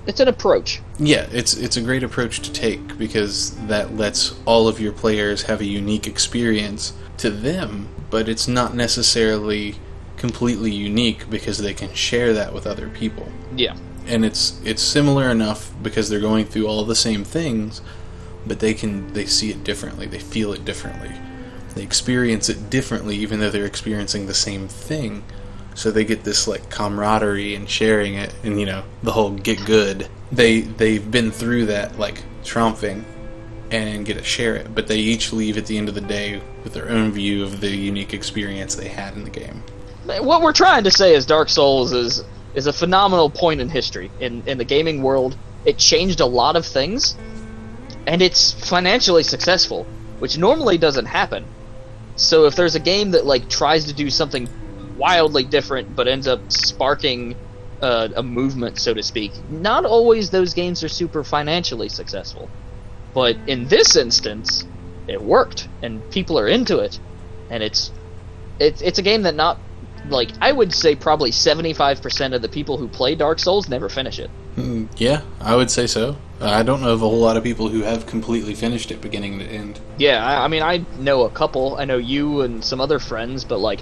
it's an approach. Yeah, it's a great approach to take, because that lets all of your players have a unique experience to them, but it's not necessarily completely unique because they can share that with other people. Yeah. And it's similar enough because they're going through all the same things, but they see it differently, they feel it differently. They experience it differently even though they're experiencing the same thing. So they get this like camaraderie and sharing it, and the whole get good. They've been through that like tromping and get to share it, but they each leave at the end of the day with their own view of the unique experience they had in the game. What we're trying to say is Dark Souls is a phenomenal point in history in the gaming world. It changed a lot of things, and it's financially successful, which normally doesn't happen. So if there's a game that like tries to do something wildly different but ends up sparking a movement, so to speak, not always those games are super financially successful. But in this instance, it worked, and people are into it, and it's a game that I would say probably 75% of the people who play Dark Souls never finish it. Yeah, I would say so. I don't know of a whole lot of people who have completely finished it beginning to end. Yeah, I mean, I know a couple. I know you and some other friends, but like,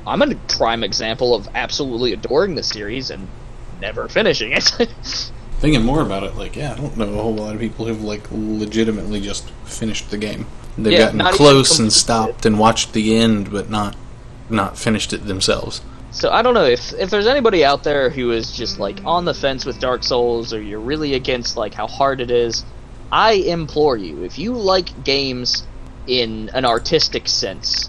I'm a prime example of absolutely adoring the series and never finishing it. Thinking more about it, like, I don't know a whole lot of people who've like legitimately just finished the game. They've gotten close and stopped and watched the end, but not finished it themselves. So I don't know if there's anybody out there who is just like on the fence with Dark Souls, or you're really against like how hard it is. I implore you, if you like games in an artistic sense,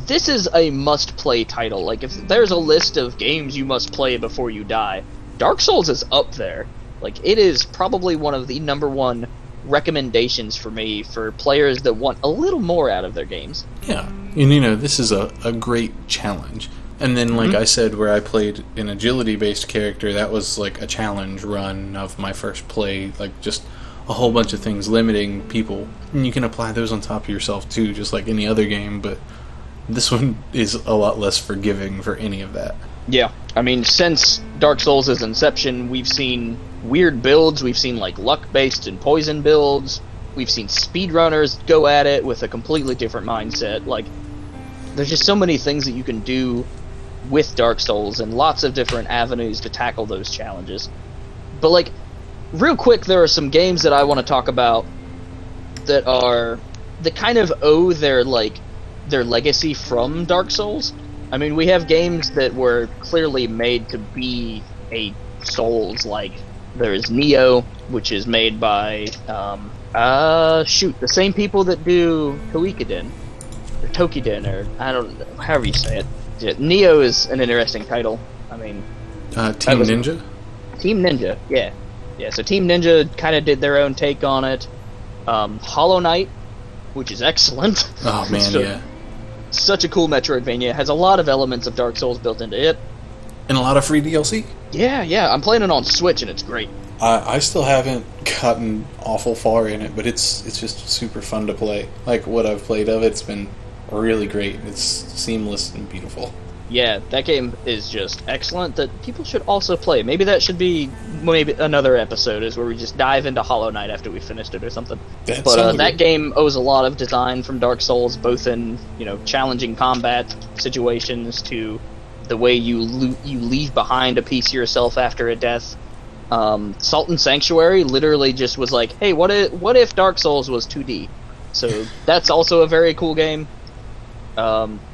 this is a must-play title. Like, if there's a list of games you must play before you die, Dark Souls is up there. Like, it is probably one of the number one recommendations for me for players that want a little more out of their games. Yeah, and this is a great challenge. And then, like I said, where I played an agility-based character, that was like a challenge run of my first play, like just a whole bunch of things limiting people. And you can apply those on top of yourself too, just like any other game, but this one is a lot less forgiving for any of that. Yeah, I mean, since Dark Souls' inception, we've seen weird builds, we've seen like luck-based and poison builds, we've seen speedrunners go at it with a completely different mindset. Like, there's just so many things that you can do with Dark Souls, and lots of different avenues to tackle those challenges. But like, real quick, there are some games that I want to talk about that kind of owe their legacy from Dark Souls. I mean, we have games that were clearly made to be a Souls, like there's Nioh, which is made by the same people that do Toukiden, or Tokiden, or I don't know, however you say it. Yeah, Nioh is an interesting title. I mean, Team Ninja? Team Ninja, yeah. Yeah, so Team Ninja kind of did their own take on it. Hollow Knight, which is excellent. Oh, man, yeah. Such a cool Metroidvania. Has a lot of elements of Dark Souls built into it. And a lot of free DLC? Yeah. I'm playing it on Switch, and it's great. I still haven't gotten awful far in it, but it's just super fun to play. Like, what I've played of it's been really great. It's seamless and beautiful. Yeah, that game is just excellent that people should also play. Maybe that should be another episode, is where we just dive into Hollow Knight after we finished it or something. But that game owes a lot of design from Dark Souls, both in challenging combat situations to the way you leave behind a piece of yourself after a death. Sultan Sanctuary literally just was like, hey, what if Dark Souls was 2D? So that's also a very cool game.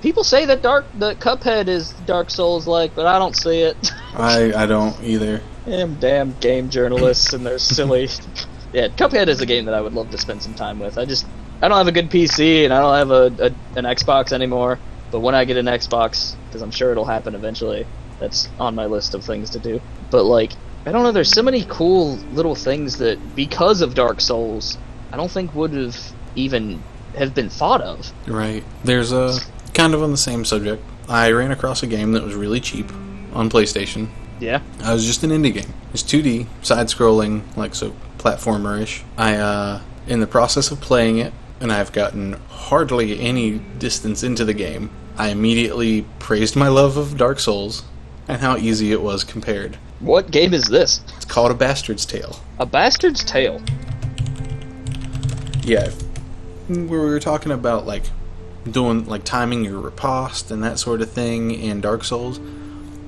People say that Cuphead is Dark Souls-like, but I don't see it. I don't either. Damn game journalists and their silly... Yeah, Cuphead is a game that I would love to spend some time with. I don't have a good PC, and I don't have an Xbox anymore, but when I get an Xbox, because I'm sure it'll happen eventually, that's on my list of things to do. But, like, I don't know, there's so many cool little things that, because of Dark Souls, I don't think would have even have been thought of. Right. There's a kind of on the same subject. I ran across a game that was really cheap on PlayStation. Yeah. It was just an indie game. It's 2D, side-scrolling, like so platformer-ish. I in the process of playing it, and I've gotten hardly any distance into the game, I immediately praised my love of Dark Souls and how easy it was compared. What game is this? It's called A Bastard's Tale. A Bastard's Tale? Yeah. We were talking about, like, doing like timing your riposte and that sort of thing in Dark Souls.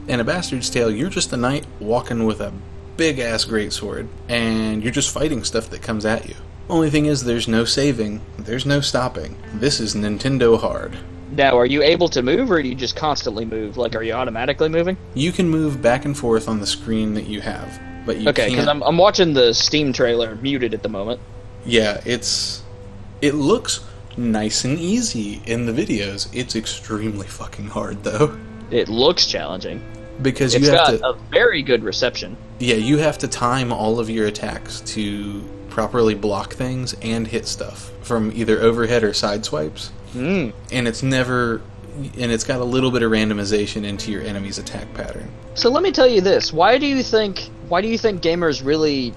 In A Bastard's Tale, you're just a knight walking with a big-ass greatsword, and you're just fighting stuff that comes at you. Only thing is, there's no saving, there's no stopping. This is Nintendo hard. Now, are you able to move, or do you just constantly move? Like, are you automatically moving? You can move back and forth on the screen that you have, but you can't... Okay, because I'm watching the Steam trailer muted at the moment. Yeah, it looks nice and easy in the videos. It's extremely fucking hard, though. It looks challenging. Because it's got a very good reception. Yeah, you have to time all of your attacks to properly block things and hit stuff from either overhead or side swipes. And it's got a little bit of randomization into your enemy's attack pattern. So let me tell you this: why do you think gamers really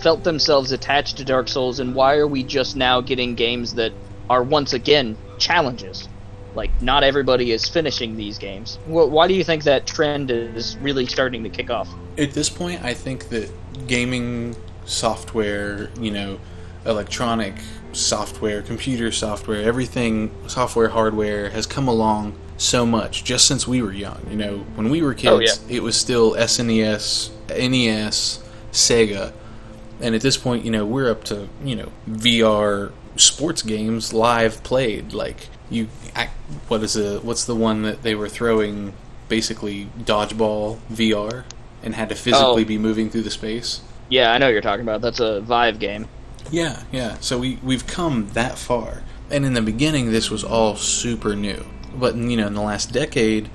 felt themselves attached to Dark Souls, and why are we just now getting games that are once again challenges? Like, not everybody is finishing these games. Why do you think that trend is really starting to kick off? At this point, I think that gaming software, electronic software, computer software, everything, software, hardware, has come along so much just since we were young. When we were kids, It was still SNES, NES, Sega, and at this point, we're up to, VR sports games live played. Like, what's the one that they were throwing, basically dodgeball VR, and had to physically be moving through the space? Yeah, I know what you're talking about. That's a Vive game. Yeah. So we've come that far. And in the beginning, this was all super new. But, in the last decade,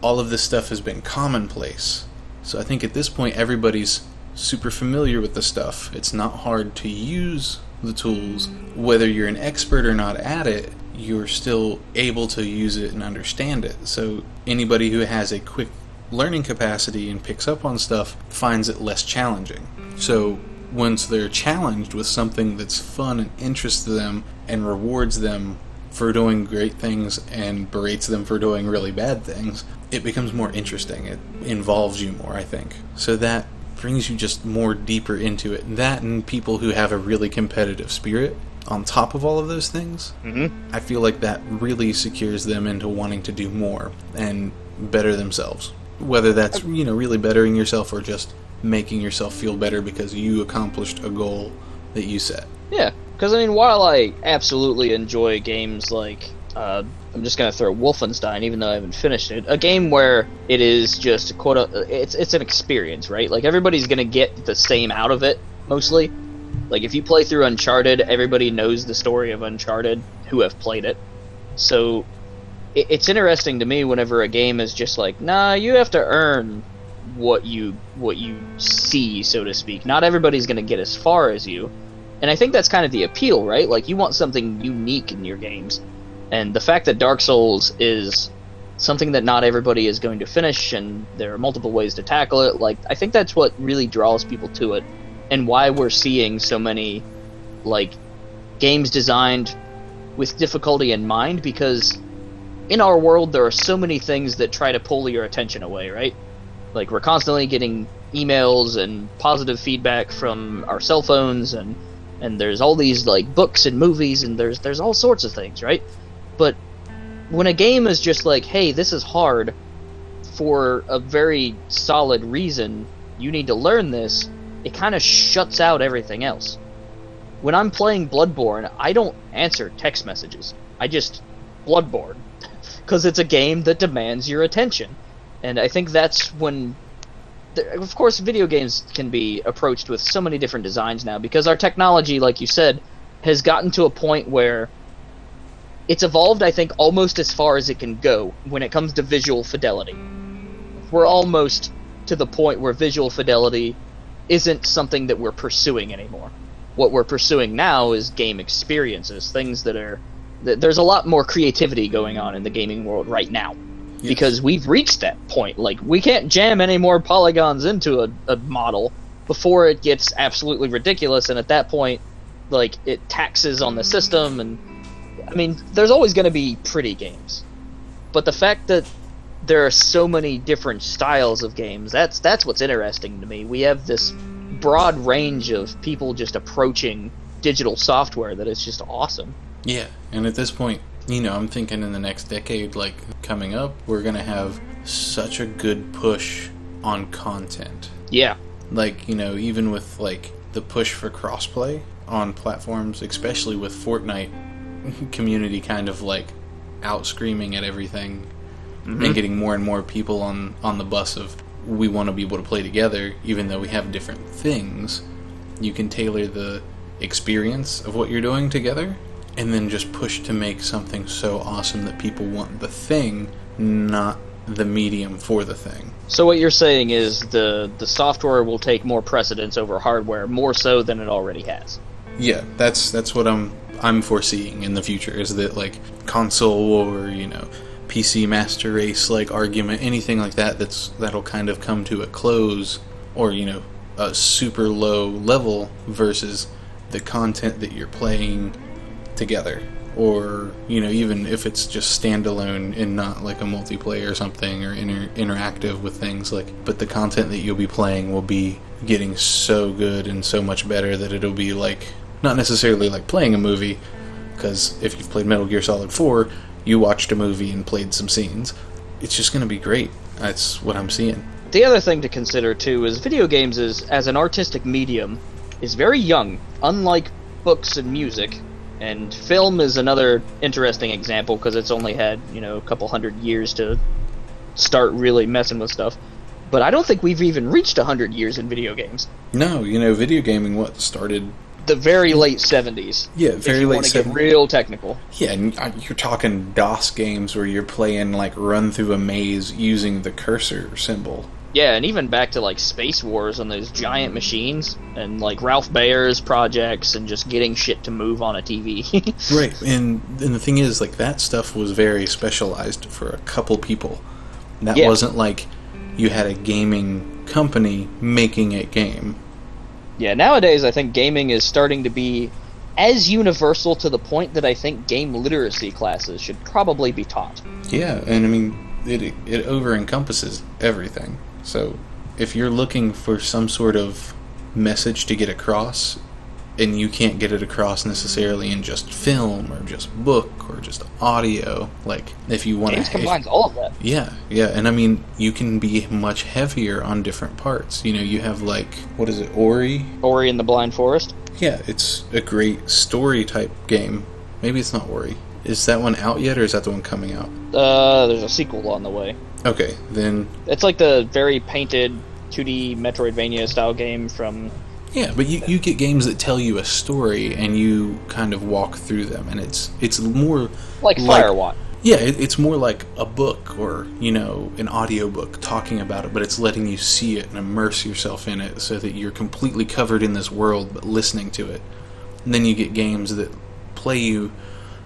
all of this stuff has been commonplace. So I think at this point, everybody's super familiar with the stuff. It's not hard to use the tools. Whether you're an expert or not at it, you're still able to use it and understand it. So anybody who has a quick learning capacity and picks up on stuff finds it less challenging. So once they're challenged with something that's fun and interests them and rewards them for doing great things and berates them for doing really bad things, it becomes more interesting. It involves you more, I think. So that brings you just more deeper into it. That and people who have a really competitive spirit on top of all of those things, I feel like that really secures them into wanting to do more and better themselves. Whether that's, really bettering yourself or just making yourself feel better because you accomplished a goal that you set. Yeah, because, while I absolutely enjoy games like, I'm just going to throw Wolfenstein, even though I haven't finished it, a game where it is just, it's an experience, right? Like, everybody's going to get the same out of it, mostly. Like, if you play through Uncharted, everybody knows the story of Uncharted who have played it. So it's interesting to me whenever a game is just like, nah, you have to earn what you see, so to speak. Not everybody's going to get as far as you. And I think that's kind of the appeal, right? Like, you want something unique in your games. And the fact that Dark Souls is something that not everybody is going to finish, and there are multiple ways to tackle it, like, I think that's what really draws people to it. And why we're seeing so many, games designed with difficulty in mind, because in our world there are so many things that try to pull your attention away, right? Like, we're constantly getting emails and positive feedback from our cell phones, and there's all these, books and movies, and there's all sorts of things, right? But when a game is just like, hey, this is hard for a very solid reason, you need to learn this, it kind of shuts out everything else. When I'm playing Bloodborne, I don't answer text messages. I just Bloodborne. Because it's a game that demands your attention. And I think that's when... Of course, video games can be approached with so many different designs now, because our technology, like you said, has gotten to a point where it's evolved, I think, almost as far as it can go when it comes to visual fidelity. We're almost to the point where visual fidelity isn't something that we're pursuing anymore. What we're pursuing now is game experiences, things that are... There's a lot more creativity going on in the gaming world right now. Yes. Because we've reached that point. Like, we can't jam any more polygons into a model before it gets absolutely ridiculous, and at that point, it taxes on the system, and... there's always going to be pretty games. But the fact that there are so many different styles of games, that's what's interesting to me. We have this broad range of people just approaching digital software that is just awesome. Yeah, and at this point, I'm thinking in the next decade, like, coming up, we're going to have such a good push on content. Yeah. Like, even with, like, the push for crossplay on platforms, especially with Fortnite community kind of, like, out-screaming at everything and getting more and more people on the bus of, we want to be able to play together, even though we have different things. You can tailor the experience of what you're doing together, and then just push to make something so awesome that people want the thing, not the medium for the thing. So what you're saying is the software will take more precedence over hardware, more so than it already has. Yeah, that's what I'm foreseeing in the future, is that, like, console or, PC master race, like, argument, anything like that'll kind of come to a close, or, a super low level versus the content that you're playing together, or even if it's just standalone and not like a multiplayer or something, or interactive with things, like, but the content that you'll be playing will be getting so good and so much better that it'll be like, not necessarily like playing a movie, because if you've played Metal Gear Solid 4, you watched a movie and played some scenes. It's just going to be great. That's what I'm seeing. The other thing to consider too is video games as an artistic medium is very young, unlike books and music. And film is another interesting example because it's only had, a couple hundred years to start really messing with stuff. But I don't think we've even reached 100 years in video games. No, video gaming, started... The very late 70s. Yeah, very late 70s. If you want to get real technical. Yeah, and you're talking DOS games where you're playing, like, run through a maze using the cursor symbol. Yeah, and even back to, like, Space Wars on those giant machines, and, like, Ralph Bayer's projects, and just getting shit to move on a TV. Right, and the thing is, like, that stuff was very specialized for a couple people. That wasn't like you had a gaming company making a game. Yeah, nowadays I think gaming is starting to be as universal to the point that I think game literacy classes should probably be taught. Yeah, and I mean, it over-encompasses everything. So, if you're looking for some sort of message to get across, and you can't get it across necessarily in just film, or just book, or just audio, like, if you want to... Games combines all of that. Yeah, and I mean, you can be much heavier on different parts. You have, like, what is it, Ori? Ori and the Blind Forest? Yeah, it's a great story-type game. Maybe it's not Ori. Is that one out yet, or is that the one coming out? There's a sequel on the way. Okay, then... It's like the very painted 2D Metroidvania-style game from... Yeah, but you get games that tell you a story, and you kind of walk through them, and it's more... Like Firewatch. Yeah, it's more like a book, or, an audiobook talking about it, but it's letting you see it and immerse yourself in it so that you're completely covered in this world, but listening to it. And then you get games that play you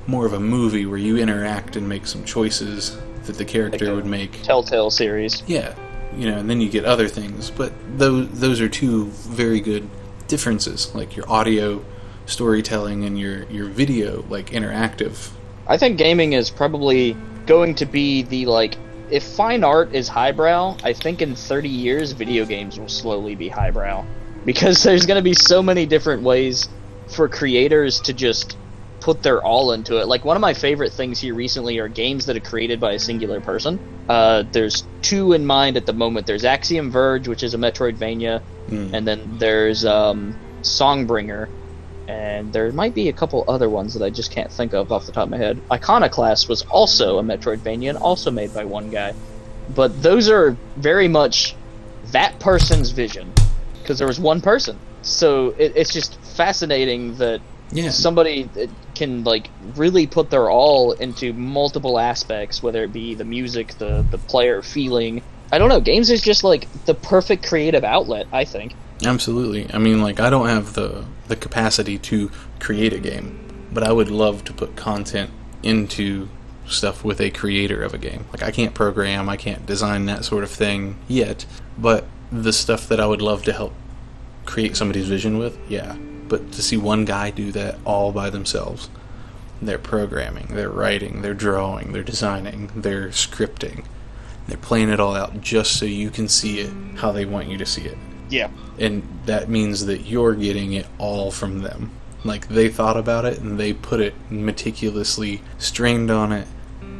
more of a movie where you interact and make some choices that the character would make. Telltale series. Yeah, and then you get other things, but those are two very good differences, like your audio storytelling and your video, like, interactive. I think gaming is probably going to be the, like, if fine art is highbrow, I think in 30 years video games will slowly be highbrow, because there's going to be so many different ways for creators to just put their all into it. Like, one of my favorite things here recently are games that are created by a singular person. There's two in mind at the moment. There's Axiom Verge, which is a Metroidvania, and then there's Songbringer, and there might be a couple other ones that I just can't think of off the top of my head. Iconoclast was also a Metroidvania and also made by one guy. But those are very much that person's vision, because there was one person. So it's just fascinating that somebody can, like, really put their all into multiple aspects, whether it be the music, the player feeling. I don't know, games is just, like, the perfect creative outlet, I think. Absolutely. I mean, like, I don't have the capacity to create a game, but I would love to put content into stuff with a creator of a game. Like, I can't program, I can't design that sort of thing yet, but the stuff that I would love to help create somebody's vision with, yeah. But to see one guy do that all by themselves, they're programming, they're writing, they're drawing, they're designing, they're scripting, they're playing it all out just so you can see it how they want you to see it. Yeah. And that means that you're getting it all from them. Like, they thought about it, and they put it meticulously, strained on it,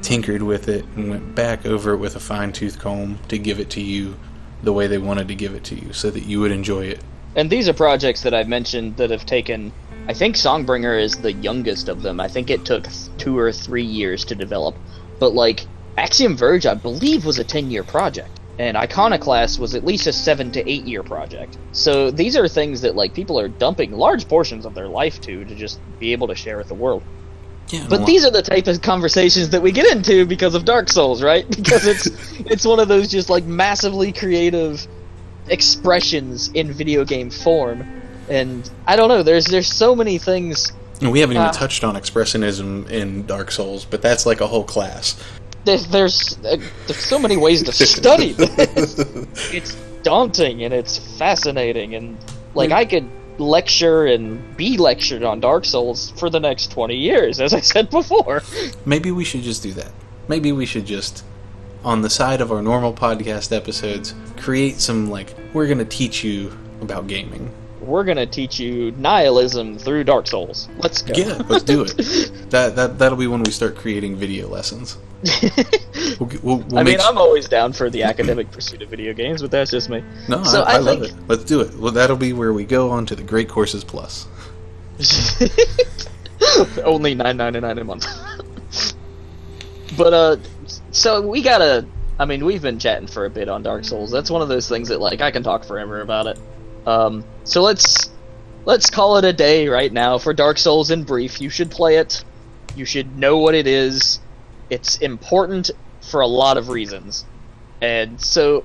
tinkered with it, and went back over it with a fine-tooth comb to give it to you the way they wanted to give it to you, so that you would enjoy it. And these are projects that I've mentioned that have taken... I think Songbringer is the youngest of them. I think it took 2 or 3 years to develop. But, like, Axiom Verge, I believe, was a 10-year project. And Iconoclast was at least a 7 to 8 year project. So these are things that, like, people are dumping large portions of their life to just be able to share with the world. Yeah, but these are the type of conversations that we get into because of Dark Souls, right? Because it's one of those just, like, massively creative expressions in video game form. And I don't know, there's so many things. And we haven't even touched on expressionism in Dark Souls, but that's like a whole class. There's so many ways to study this. It's daunting and it's fascinating, and like I could lecture and be lectured on Dark Souls for the next 20 years, as I said before. Maybe we should just do that. Maybe we should just, on the side of our normal podcast episodes, create some, like, we're going to teach you about gaming. We're going to teach you nihilism through Dark Souls. Let's go. Yeah, let's do it. That'll be when we start creating video lessons. I mean, I'm always down for the academic pursuit of video games, but that's just me. No, so I love it. Let's do it. Well, that'll be where we go on to the Great Courses Plus. Only $9.99 a month. But, so we gotta... I mean, we've been chatting for a bit on Dark Souls. That's one of those things that, like, I can talk forever about it. So let's call it a day right now for Dark Souls in brief. You should play it. You should know what it is. It's important for a lot of reasons. And so,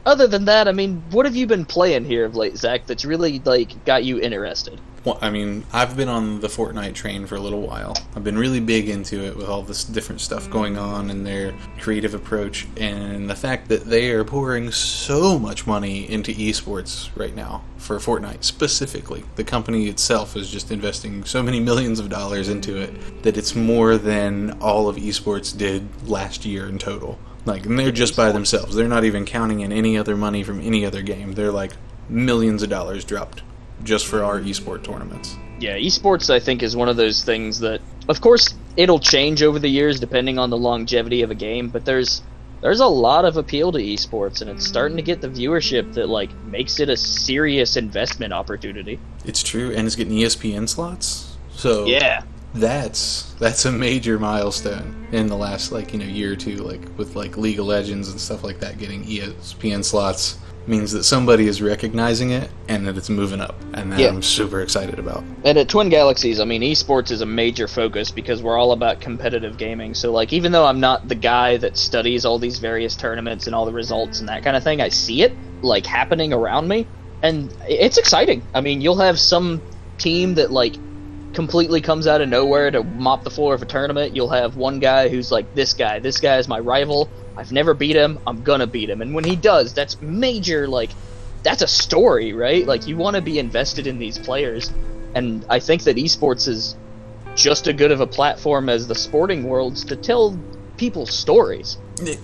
other than that, I mean, what have you been playing here of late, Zach, that's really, like, got you interested? Well, I mean, I've been on the Fortnite train for a little while. I've been really big into it with all this different stuff going on and their creative approach, and the fact that they are pouring so much money into esports right now for Fortnite specifically. The company itself is just investing so many millions of dollars into it that it's more than all of esports did last year in total. Like, and they're just by themselves. They're not even counting in any other money from any other game. They're like millions of dollars dropped just for our esport tournaments. Yeah, esports, I think, is one of those things that, of course, it'll change over the years depending on the longevity of a game, but there's a lot of appeal to esports, and it's starting to get the viewership that, like, makes it a serious investment opportunity. It's true, and it's getting ESPN slots. So yeah, that's a major milestone in the last, like, year or two, like with like League of Legends and stuff like that getting ESPN slots. Means that somebody is recognizing it and that it's moving up, and that I'm super excited about. And at Twin Galaxies, I mean, esports is a major focus because we're all about competitive gaming. So, like, even though I'm not the guy that studies all these various tournaments and all the results and that kind of thing, I see it, like, happening around me, and it's exciting. I mean, you'll have some team that, like, completely comes out of nowhere to mop the floor of a tournament. You'll have one guy who's like, this guy is my rival. I've never beat him, I'm gonna beat him. And when he does, that's major, like, that's a story, right? Like, you want to be invested in these players. And I think that esports is just as good of a platform as the sporting worlds to tell people stories.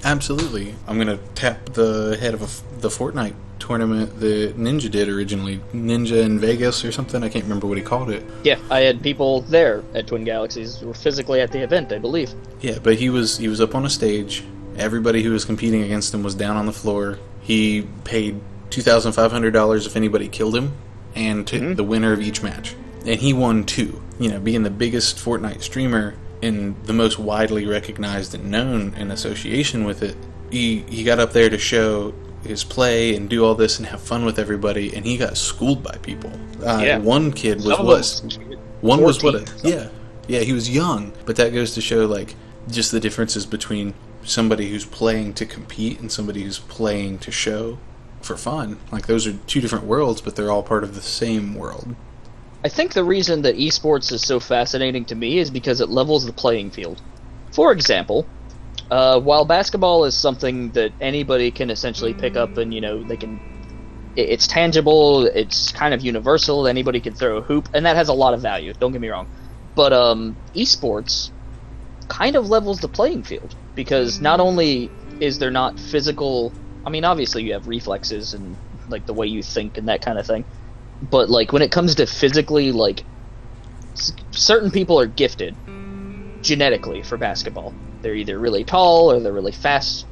Absolutely. I'm gonna tap the head of the Fortnite tournament that Ninja did originally. Ninja in Vegas or something, I can't remember what he called it. Yeah, I had people there at Twin Galaxies who were physically at the event, I believe. Yeah, but he was up on a stage. Everybody who was competing against him was down on the floor. He paid $2,500 if anybody killed him, and the winner of each match. And he won 2. Being the biggest Fortnite streamer and the most widely recognized and known in association with it, he got up there to show his play and do all this and have fun with everybody, and he got schooled by people. One kid was he was young, but that goes to show, like, just the differences between somebody who's playing to compete and somebody who's playing to show for fun. Like, those are two different worlds, but they're all part of the same world. I think the reason that esports is so fascinating to me is because it levels the playing field. For example, while basketball is something that anybody can essentially pick up and, it's tangible, it's kind of universal, anybody can throw a hoop, and that has a lot of value, don't get me wrong. But esports kind of levels the playing field, because not only is there not physical... I mean, obviously you have reflexes and, like, the way you think and that kind of thing, but, like, when it comes to physically, like, certain people are gifted genetically for basketball. They're either really tall or they're really fast.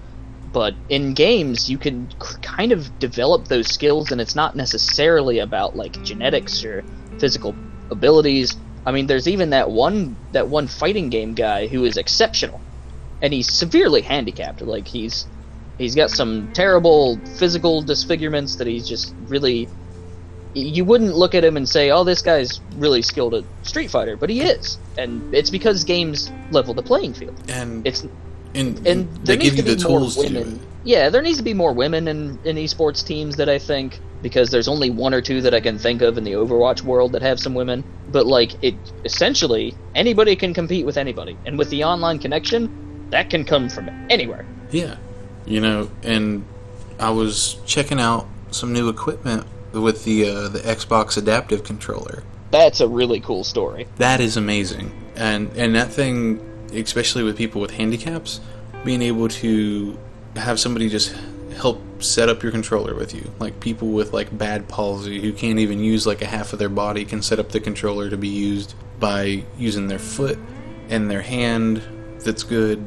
But in games, you can kind of develop those skills, and it's not necessarily about like genetics or physical abilities. I mean, there's even that one fighting game guy who is exceptional, and he's severely handicapped. Like he's got some terrible physical disfigurements that he's just really. You wouldn't look at him and say, "Oh, this guy's really skilled at Street Fighter," but he is, and it's because games level the playing field. And it's. And there they give you the tools to do it. Yeah, there needs to be more women in esports teams that I think, because there's only one or two that I can think of in the Overwatch world that have some women. But like, it essentially anybody can compete with anybody, and with the online connection, that can come from anywhere. Yeah, and I was checking out some new equipment with the Xbox Adaptive Controller. That's a really cool story. That is amazing, and that thing. Especially with people with handicaps, being able to have somebody just help set up your controller with you. Like people with like bad palsy who can't even use like a half of their body can set up the controller to be used by using their foot and their hand that's good,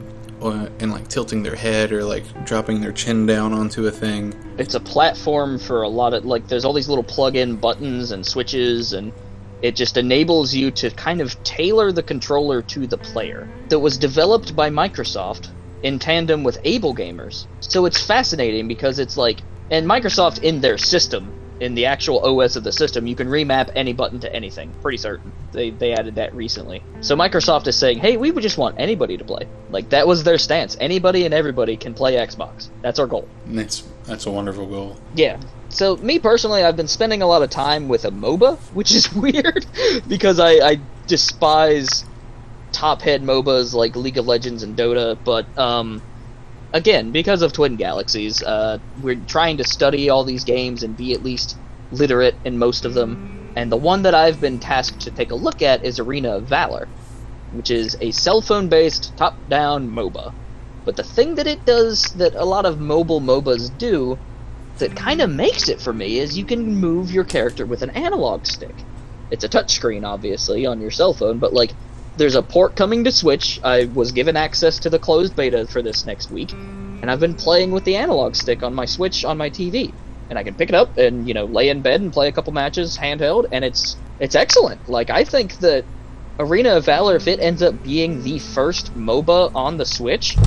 and like tilting their head or like dropping their chin down onto a thing. It's a platform for a lot of, like, there's all these little plug-in buttons and switches, and it just enables you to kind of tailor the controller to the player. That was developed by Microsoft in tandem with Able Gamers. So it's fascinating because it's like, and Microsoft in their system, in the actual OS of the system, you can remap any button to anything. Pretty certain. They added that recently. So Microsoft is saying, hey, we would just want anybody to play. Like, that was their stance. Anybody and everybody can play Xbox. That's our goal. That's a wonderful goal. Yeah. So, me personally, I've been spending a lot of time with a MOBA, which is weird, because I despise top-head MOBAs like League of Legends and Dota, but, again, because of Twin Galaxies, we're trying to study all these games and be at least literate in most of them, and the one that I've been tasked to take a look at is Arena of Valor, which is a cell phone-based, top-down MOBA. But the thing that it does that a lot of mobile MOBAs do that kind of makes it for me is you can move your character with an analog stick. It's a touchscreen, obviously, on your cell phone, but, like, there's a port coming to Switch. I was given access to the closed beta for this next week, and I've been playing with the analog stick on my Switch on my TV. And I can pick it up and, lay in bed and play a couple matches handheld, and it's excellent. Like, I think that Arena of Valor, if it ends up being the first MOBA on the Switch,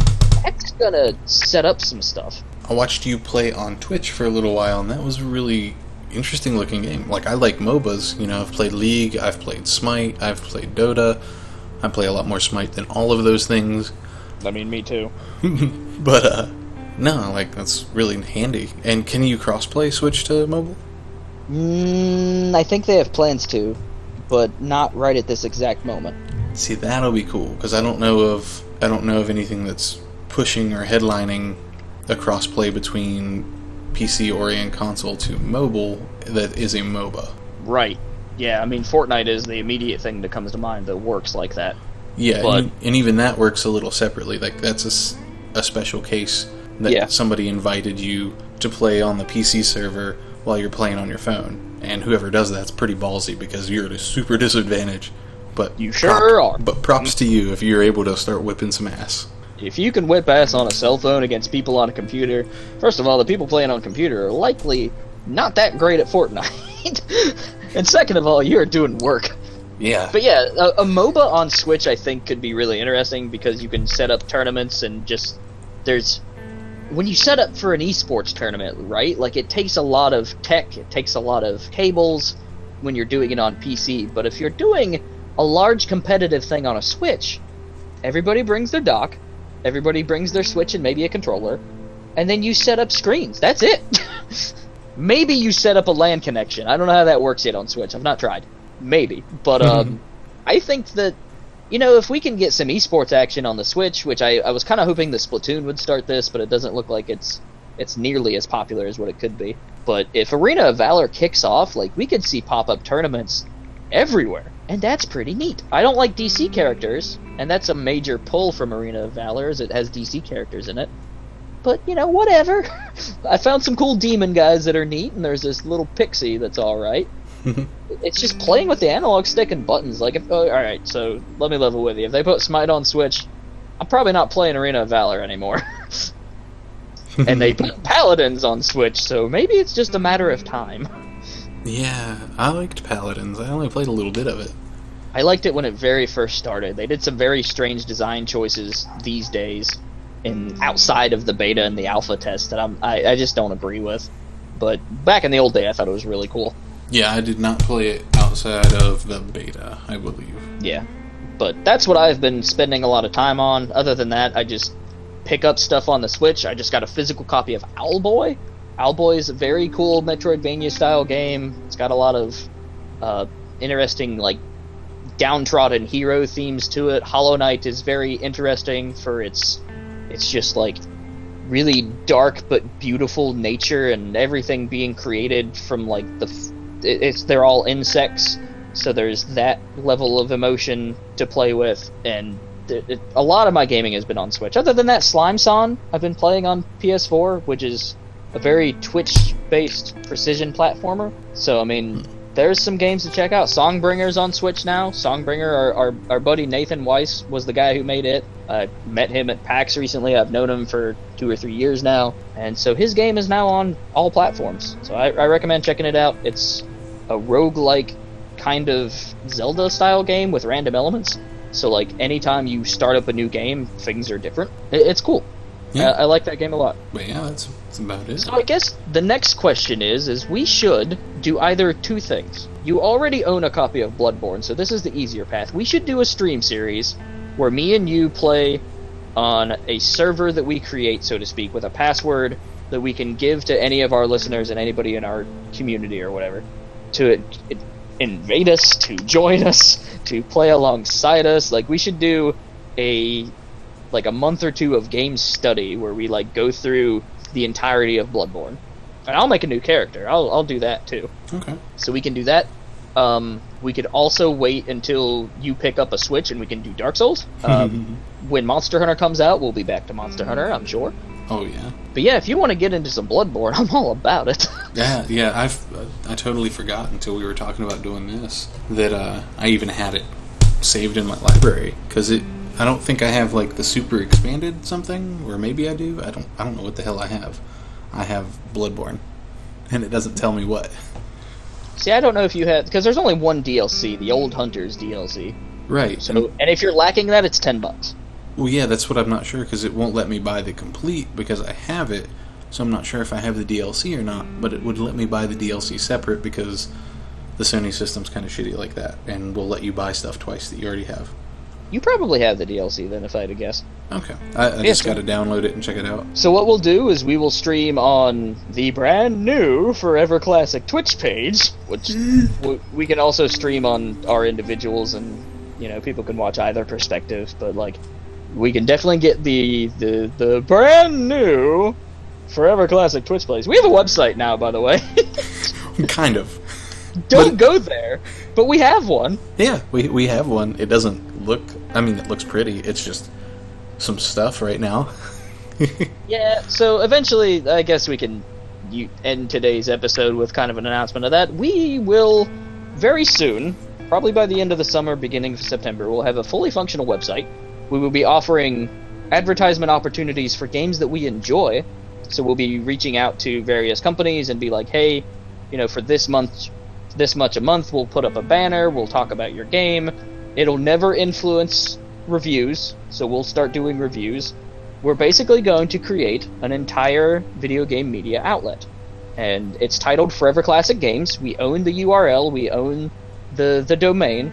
that's gonna set up some stuff. I watched you play on Twitch for a little while, and that was a really interesting looking game. Like, I like MOBAs, I've played League, I've played Smite, I've played Dota. I play a lot more Smite than all of those things. I mean, me too. But, no, like, that's really handy. And can you crossplay Switch to mobile? I think they have plans to, but not right at this exact moment. See, that'll be cool, because I don't know of anything that's pushing or headlining a crossplay between PC or and console to mobile that is a MOBA. Right. Yeah, I mean, Fortnite is the immediate thing that comes to mind that works like that. Yeah, but, and even that works a little separately. Like, that's a special case that somebody invited you to play on the PC server while you're playing on your phone. And whoever does that's pretty ballsy, because you're at a super disadvantage. But you sure are. But props to you if you're able to start whipping some ass. If you can whip ass on a cell phone against people on a computer, first of all, the people playing on a computer are likely not that great at Fortnite. And second of all, you're doing work. Yeah. But yeah, a MOBA on Switch I think could be really interesting, because you can set up tournaments and just... When you set up for an esports tournament, right? Like, it takes a lot of tech, it takes a lot of cables when you're doing it on PC. But if you're doing a large competitive thing on a Switch, everybody brings their dock, everybody brings their Switch and maybe a controller, and then you set up screens. That's it. Maybe you set up a LAN connection. I don't know how that works yet on Switch. I've not tried. Maybe. But I think that, if we can get some esports action on the Switch, which I was kind of hoping the Splatoon would start this, but it doesn't look like it's nearly as popular as what it could be. But if Arena of Valor kicks off, like, we could see pop-up tournaments everywhere. And that's pretty neat. I don't like DC characters, and that's a major pull from Arena of Valor, is it has DC characters in it. But, whatever. I found some cool demon guys that are neat, and there's this little pixie that's alright. It's just playing with the analog stick and buttons. Like, alright, so let me level with you. If they put Smite on Switch, I'm probably not playing Arena of Valor anymore. And they put Paladins on Switch, so maybe it's just a matter of time. Yeah, I liked Paladins. I only played a little bit of it. I liked it when it very first started. They did some very strange design choices these days, outside of the beta and the alpha test, that I just don't agree with. But back in the old day, I thought it was really cool. Yeah, I did not play it outside of the beta, I believe. Yeah, but that's what I've been spending a lot of time on. Other than that, I just pick up stuff on the Switch. I just got a physical copy of Owlboy. Owlboy is a very cool Metroidvania-style game. It's got a lot of interesting, like, downtrodden hero themes to it. Hollow Knight is very interesting for its just, like, really dark but beautiful nature, and everything being created from, like, they're all insects, so there's that level of emotion to play with, and a lot of my gaming has been on Switch. Other than that, Slime-san I've been playing on PS4, which is a very Twitch-based precision platformer. So, I mean, there's some games to check out. Songbringer's on Switch now. Songbringer, our buddy Nathan Weiss was the guy who made it. I met him at PAX recently. I've known him for 2 or 3 years now. And so his game is now on all platforms. So I recommend checking it out. It's a roguelike kind of Zelda-style game with random elements. So, like, anytime you start up a new game, things are different. It's cool. Yeah. I like that game a lot. But yeah, that's about it. So I guess the next question is we should do either two things. You already own a copy of Bloodborne, so this is the easier path. We should do a stream series where me and you play on a server that we create, so to speak, with a password that we can give to any of our listeners and anybody in our community or whatever to invade us, to join us, to play alongside us. Like, we should do a month or two of game study where we, like, go through the entirety of Bloodborne. And I'll make a new character. I'll do that too. Okay. So we can do that. We could also wait until you pick up a Switch and we can do Dark Souls. When Monster Hunter comes out, we'll be back to Monster Hunter, I'm sure. Oh yeah. But yeah, if you want to get into some Bloodborne, I'm all about it. Yeah. I totally forgot until we were talking about doing this that I even had it saved in my library, because I don't think I have, like, the super expanded something, or maybe I do. I don't know what the hell I have. I have Bloodborne, and it doesn't tell me what. See, I don't know if you have, because there's only one DLC, the Old Hunters DLC. Right. So, and if you're lacking that, it's $10. Well, yeah, that's what I'm not sure, because it won't let me buy the complete, because I have it, so I'm not sure if I have the DLC or not, but it would let me buy the DLC separate, because the Sony system's kind of shitty like that, and will let you buy stuff twice that you already have. You probably have the DLC then, if I had to guess. Okay. I just got to download it and check it out. So what we'll do is we will stream on the brand new Forever Classic Twitch page, which we can also stream on our individuals, and, you know, people can watch either perspective, but, like, we can definitely get the brand new Forever Classic Twitch plays. We have a website now, by the way. Kind of. Don't go there, but we have one. Yeah, we have one. It doesn't look... I mean, it looks pretty. It's just some stuff right now. Yeah, so eventually, I guess we can end today's episode with kind of an announcement of that. We will, very soon, probably by the end of the summer, beginning of September, we'll have a fully functional website. We will be offering advertisement opportunities for games that we enjoy. So we'll be reaching out to various companies and be like, hey, you know, for this much a month, we'll put up a banner, we'll talk about your game. It'll never influence reviews, so we'll start doing reviews. We're basically going to create an entire video game media outlet. And it's titled Forever Classic Games. We own the URL, we own the domain.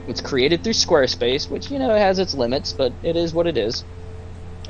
It's created through Squarespace, which, you know, has its limits, but it is what it is.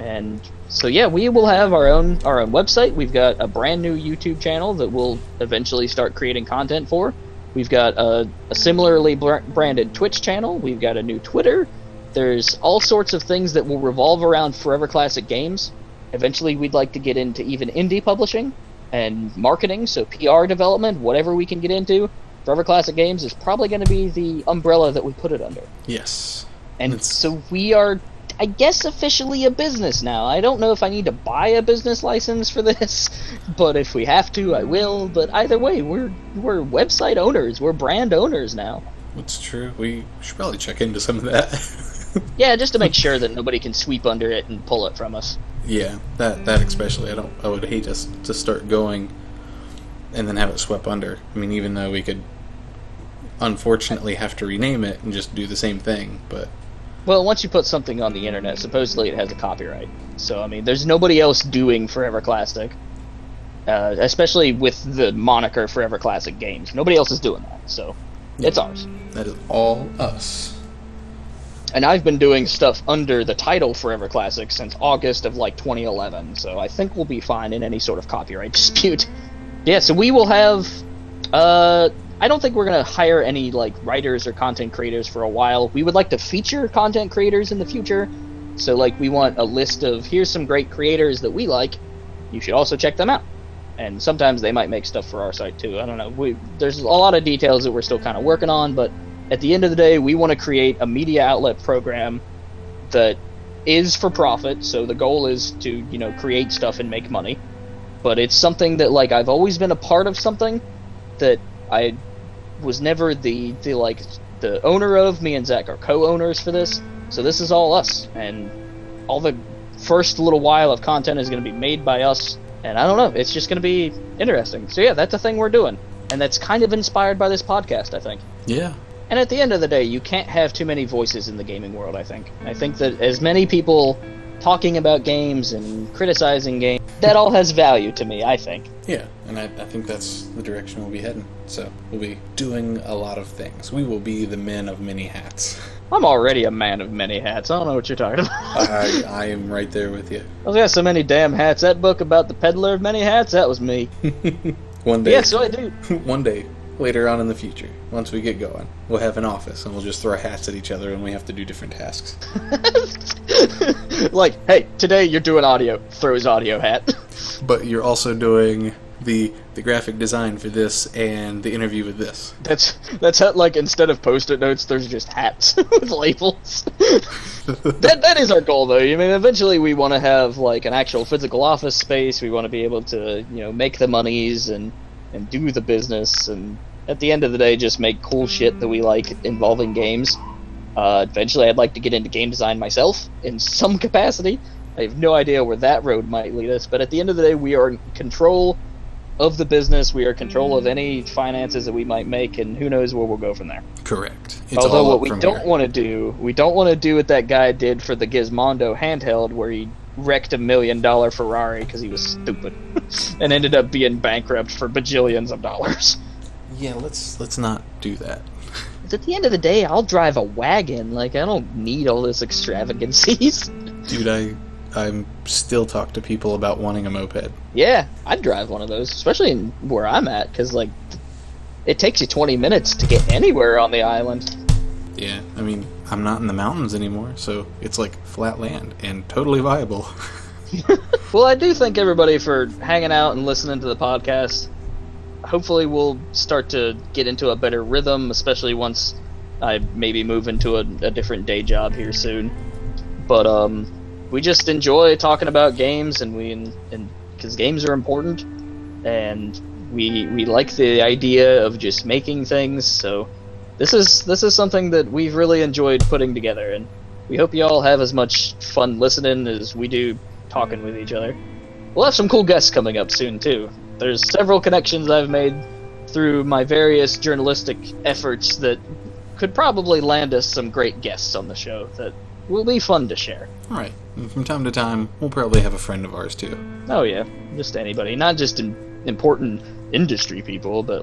And so yeah, we will have our own website. We've got a brand new YouTube channel that we'll eventually start creating content for. We've got a similarly branded Twitch channel. We've got a new Twitter. There's all sorts of things that will revolve around Forever Classic Games. Eventually, we'd like to get into even indie publishing and marketing, so PR development, whatever we can get into. Forever Classic Games is probably going to be the umbrella that we put it under. Yes. And so we are I guess, officially a business now. I don't know if I need to buy a business license for this, but if we have to, I will. But either way, we're website owners. We're brand owners now. That's true. We should probably check into some of that. Yeah, just to make sure that nobody can sweep under it and pull it from us. Yeah, that especially. I would hate us to start going and then have it swept under. I mean, even though we could unfortunately have to rename it and just do the same thing, but... Well, once you put something on the internet, supposedly it has a copyright. So, I mean, there's nobody else doing Forever Classic, especially with the moniker Forever Classic Games. Nobody else is doing that, so it's ours. That is all us. And I've been doing stuff under the title Forever Classic since August of, 2011, so I think we'll be fine in any sort of copyright dispute. Yeah, so we will have... I don't think we're going to hire any, writers or content creators for a while. We would like to feature content creators in the future. So, we want a list of, here's some great creators that we like. You should also check them out. And sometimes they might make stuff for our site, too. I don't know. There's a lot of details that we're still kind of working on, but at the end of the day, we want to create a media outlet program that is for profit. So the goal is to, create stuff and make money. But it's something that, I've always been a part of something that I was never the owner of. Me and Zach are co-owners for this, so this is all us, and all the first little while of content is going to be made by us, and I don't know, it's just going to be interesting. So yeah, that's a thing we're doing, and that's kind of inspired by this podcast, I think. Yeah. And at the end of the day, you can't have too many voices in the gaming world, I think. I think that as many people talking about games and criticizing games, that all has value to me, I think. Yeah, and I think that's the direction we'll be heading. So we'll be doing a lot of things. We will be the men of many hats. I'm already a man of many hats. I don't know what you're talking about. I am right there with you. I've got so many damn hats. That book about the peddler of many hats, that was me. One day. Yeah, so I do. One day, later on in the future, once we get going, we'll have an office and we'll just throw hats at each other and we have to do different tasks. Hey, today you're doing audio. Throw his audio hat. But you're also doing the graphic design for this and the interview with this. That's how, instead of post-it notes, there's just hats with labels. That is our goal, though. I mean, eventually we want to have an actual physical office space. We want to be able to make the monies and do the business, and at the end of the day, just make cool shit that we like involving games. Eventually, I'd like to get into game design myself in some capacity. I have no idea where that road might lead us, but at the end of the day, we are in control of the business. We are in control of any finances that we might make, and who knows where we'll go from there. Correct. Although what we don't want to do what that guy did for the Gizmondo handheld, where he wrecked $1 million Ferrari because he was stupid and ended up being bankrupt for bajillions of dollars. Yeah, let's not do that. At the end of the day, I'll drive a wagon. I don't need all this extravagancies. Dude, I'm still talk to people about wanting a moped. Yeah, I'd drive one of those, especially where I'm at, because it takes you 20 minutes to get anywhere on the island. Yeah, I mean, I'm not in the mountains anymore, so it's flat land and totally viable. Well, I do thank everybody for hanging out and listening to the podcast. Hopefully we'll start to get into a better rhythm, especially once I maybe move into a different day job here soon. But we just enjoy talking about games, and because games are important, and we like the idea of just making things. So this is something that we've really enjoyed putting together, and we hope you all have as much fun listening as we do talking with each other. We'll have some cool guests coming up soon too. There's several connections I've made through my various journalistic efforts that could probably land us some great guests on the show that will be fun to share. All right. And from time to time, we'll probably have a friend of ours too. Oh yeah, just anybody. Not just important industry people, but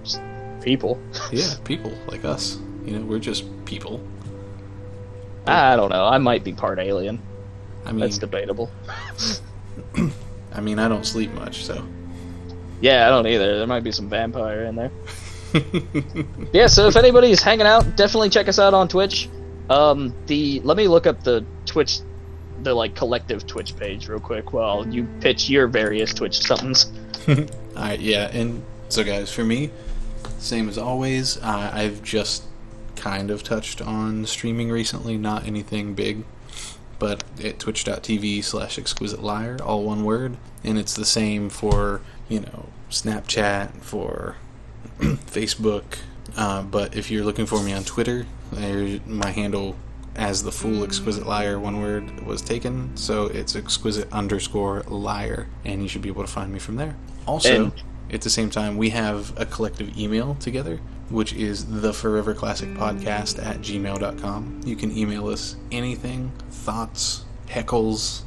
just people. Yeah, people like us. We're just people. I don't know. I might be part alien. I mean, that's debatable. I mean, I don't sleep much, so... Yeah, I don't either. There might be some vampire in there. Yeah, so if anybody's hanging out, definitely check us out on Twitch. Let me look up the Twitch, the collective Twitch page real quick while you pitch your various Twitch somethings. Alright, yeah, and so guys, for me, same as always, I've just kind of touched on streaming recently, not anything big, but at twitch.tv/exquisiteliar, all one word. And it's the same for, Snapchat, for Facebook. But if you're looking for me on Twitter, my handle as the full Exquisite Liar, one word, was taken. So it's exquisite_liar, and you should be able to find me from there. Also, at the same time, we have a collective email together, which is theforeverclassicpodcast@gmail.com. You can email us anything, thoughts, heckles,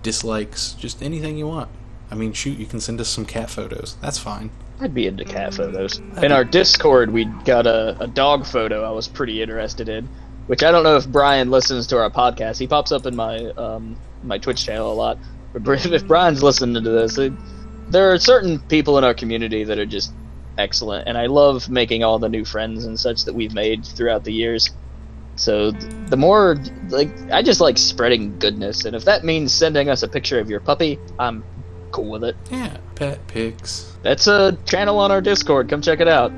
dislikes, just anything you want. I mean, shoot, you can send us some cat photos. That's fine. I'd be into cat photos. In our Discord, we got a dog photo I was pretty interested in, which I don't know if Brian listens to our podcast. He pops up in my my Twitch channel a lot. But if Brian's listening to this, there are certain people in our community that are just excellent, and I love making all the new friends and such that we've made throughout the years. So the more, I just like spreading goodness, and if that means sending us a picture of your puppy, I'm cool with it. Yeah, pet pics. That's a channel on our Discord. Come check it out.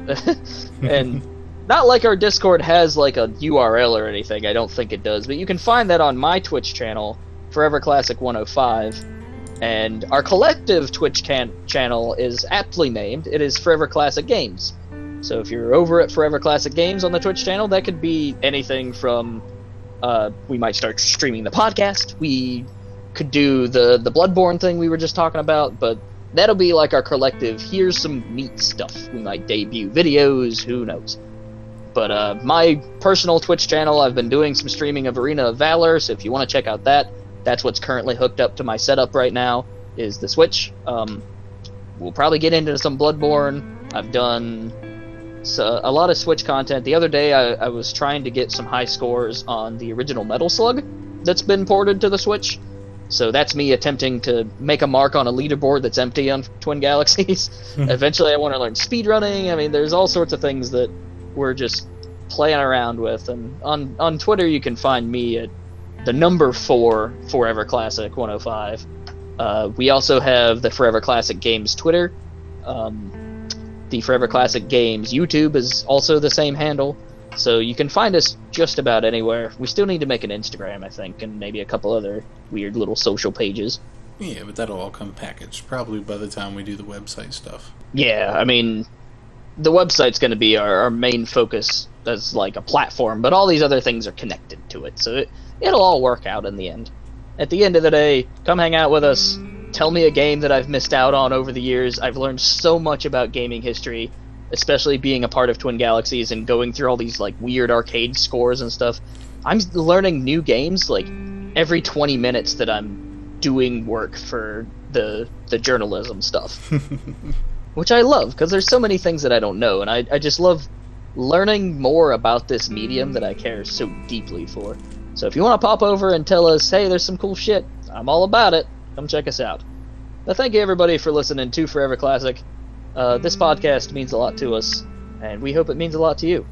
And not like our Discord has like a URL or anything. I don't think it does, but you can find that on my Twitch channel, Forever Classic 105. And our collective Twitch channel is aptly named. It is Forever Classic Games. So if you're over at Forever Classic Games on the Twitch channel, that could be anything from, we might start streaming the podcast, we could do the Bloodborne thing we were just talking about, but that'll be like our collective, here's some neat stuff. We might debut videos, who knows. But my personal Twitch channel, I've been doing some streaming of Arena of Valor, so if you want to check out that, that's what's currently hooked up to my setup right now, is the Switch. We'll probably get into some Bloodborne. I've done a lot of Switch content. The other day, I was trying to get some high scores on the original Metal Slug that's been ported to the Switch. So that's me attempting to make a mark on a leaderboard that's empty on Twin Galaxies. Eventually, I want to learn speedrunning. I mean, there's all sorts of things that we're just playing around with. And on Twitter, you can find me at the number 4 Forever Classic 105. We also have the Forever Classic Games Twitter. The Forever Classic Games YouTube is also the same handle. So you can find us just about anywhere. We still need to make an Instagram, I think, and maybe a couple other weird little social pages. Yeah, but that'll all come packaged, probably by the time we do the website stuff. Yeah, I mean, the website's going to be our main focus as like a platform, but all these other things are connected to it, so it'll all work out in the end. At the end of the day, come hang out with us, tell me a game that I've missed out on over the years. I've learned so much about gaming history, especially being a part of Twin Galaxies and going through all these like weird arcade scores and stuff. I'm learning new games like every 20 minutes that I'm doing work for the journalism stuff. Which I love, because there's so many things that I don't know, and I just love learning more about this medium that I care so deeply for. So if you want to pop over and tell us, hey, there's some cool shit, I'm all about it. Come check us out. But thank you everybody for listening to Forever Classic. This podcast means a lot to us, and we hope it means a lot to you.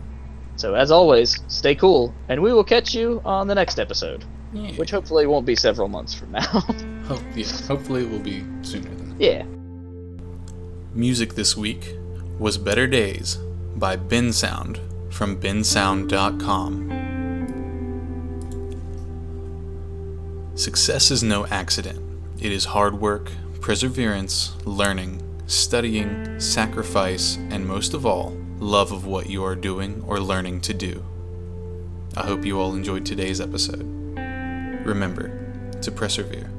So as always, stay cool, and we will catch you on the next episode. Yeah. Which hopefully won't be several months from now. Hopefully it will be sooner than that. Yeah. Music this week was Better Days by Bensound from bensound.com. Success is no accident. It is hard work, perseverance, learning, studying, sacrifice, and most of all, love of what you are doing or learning to do. I hope you all enjoyed today's episode. Remember to persevere.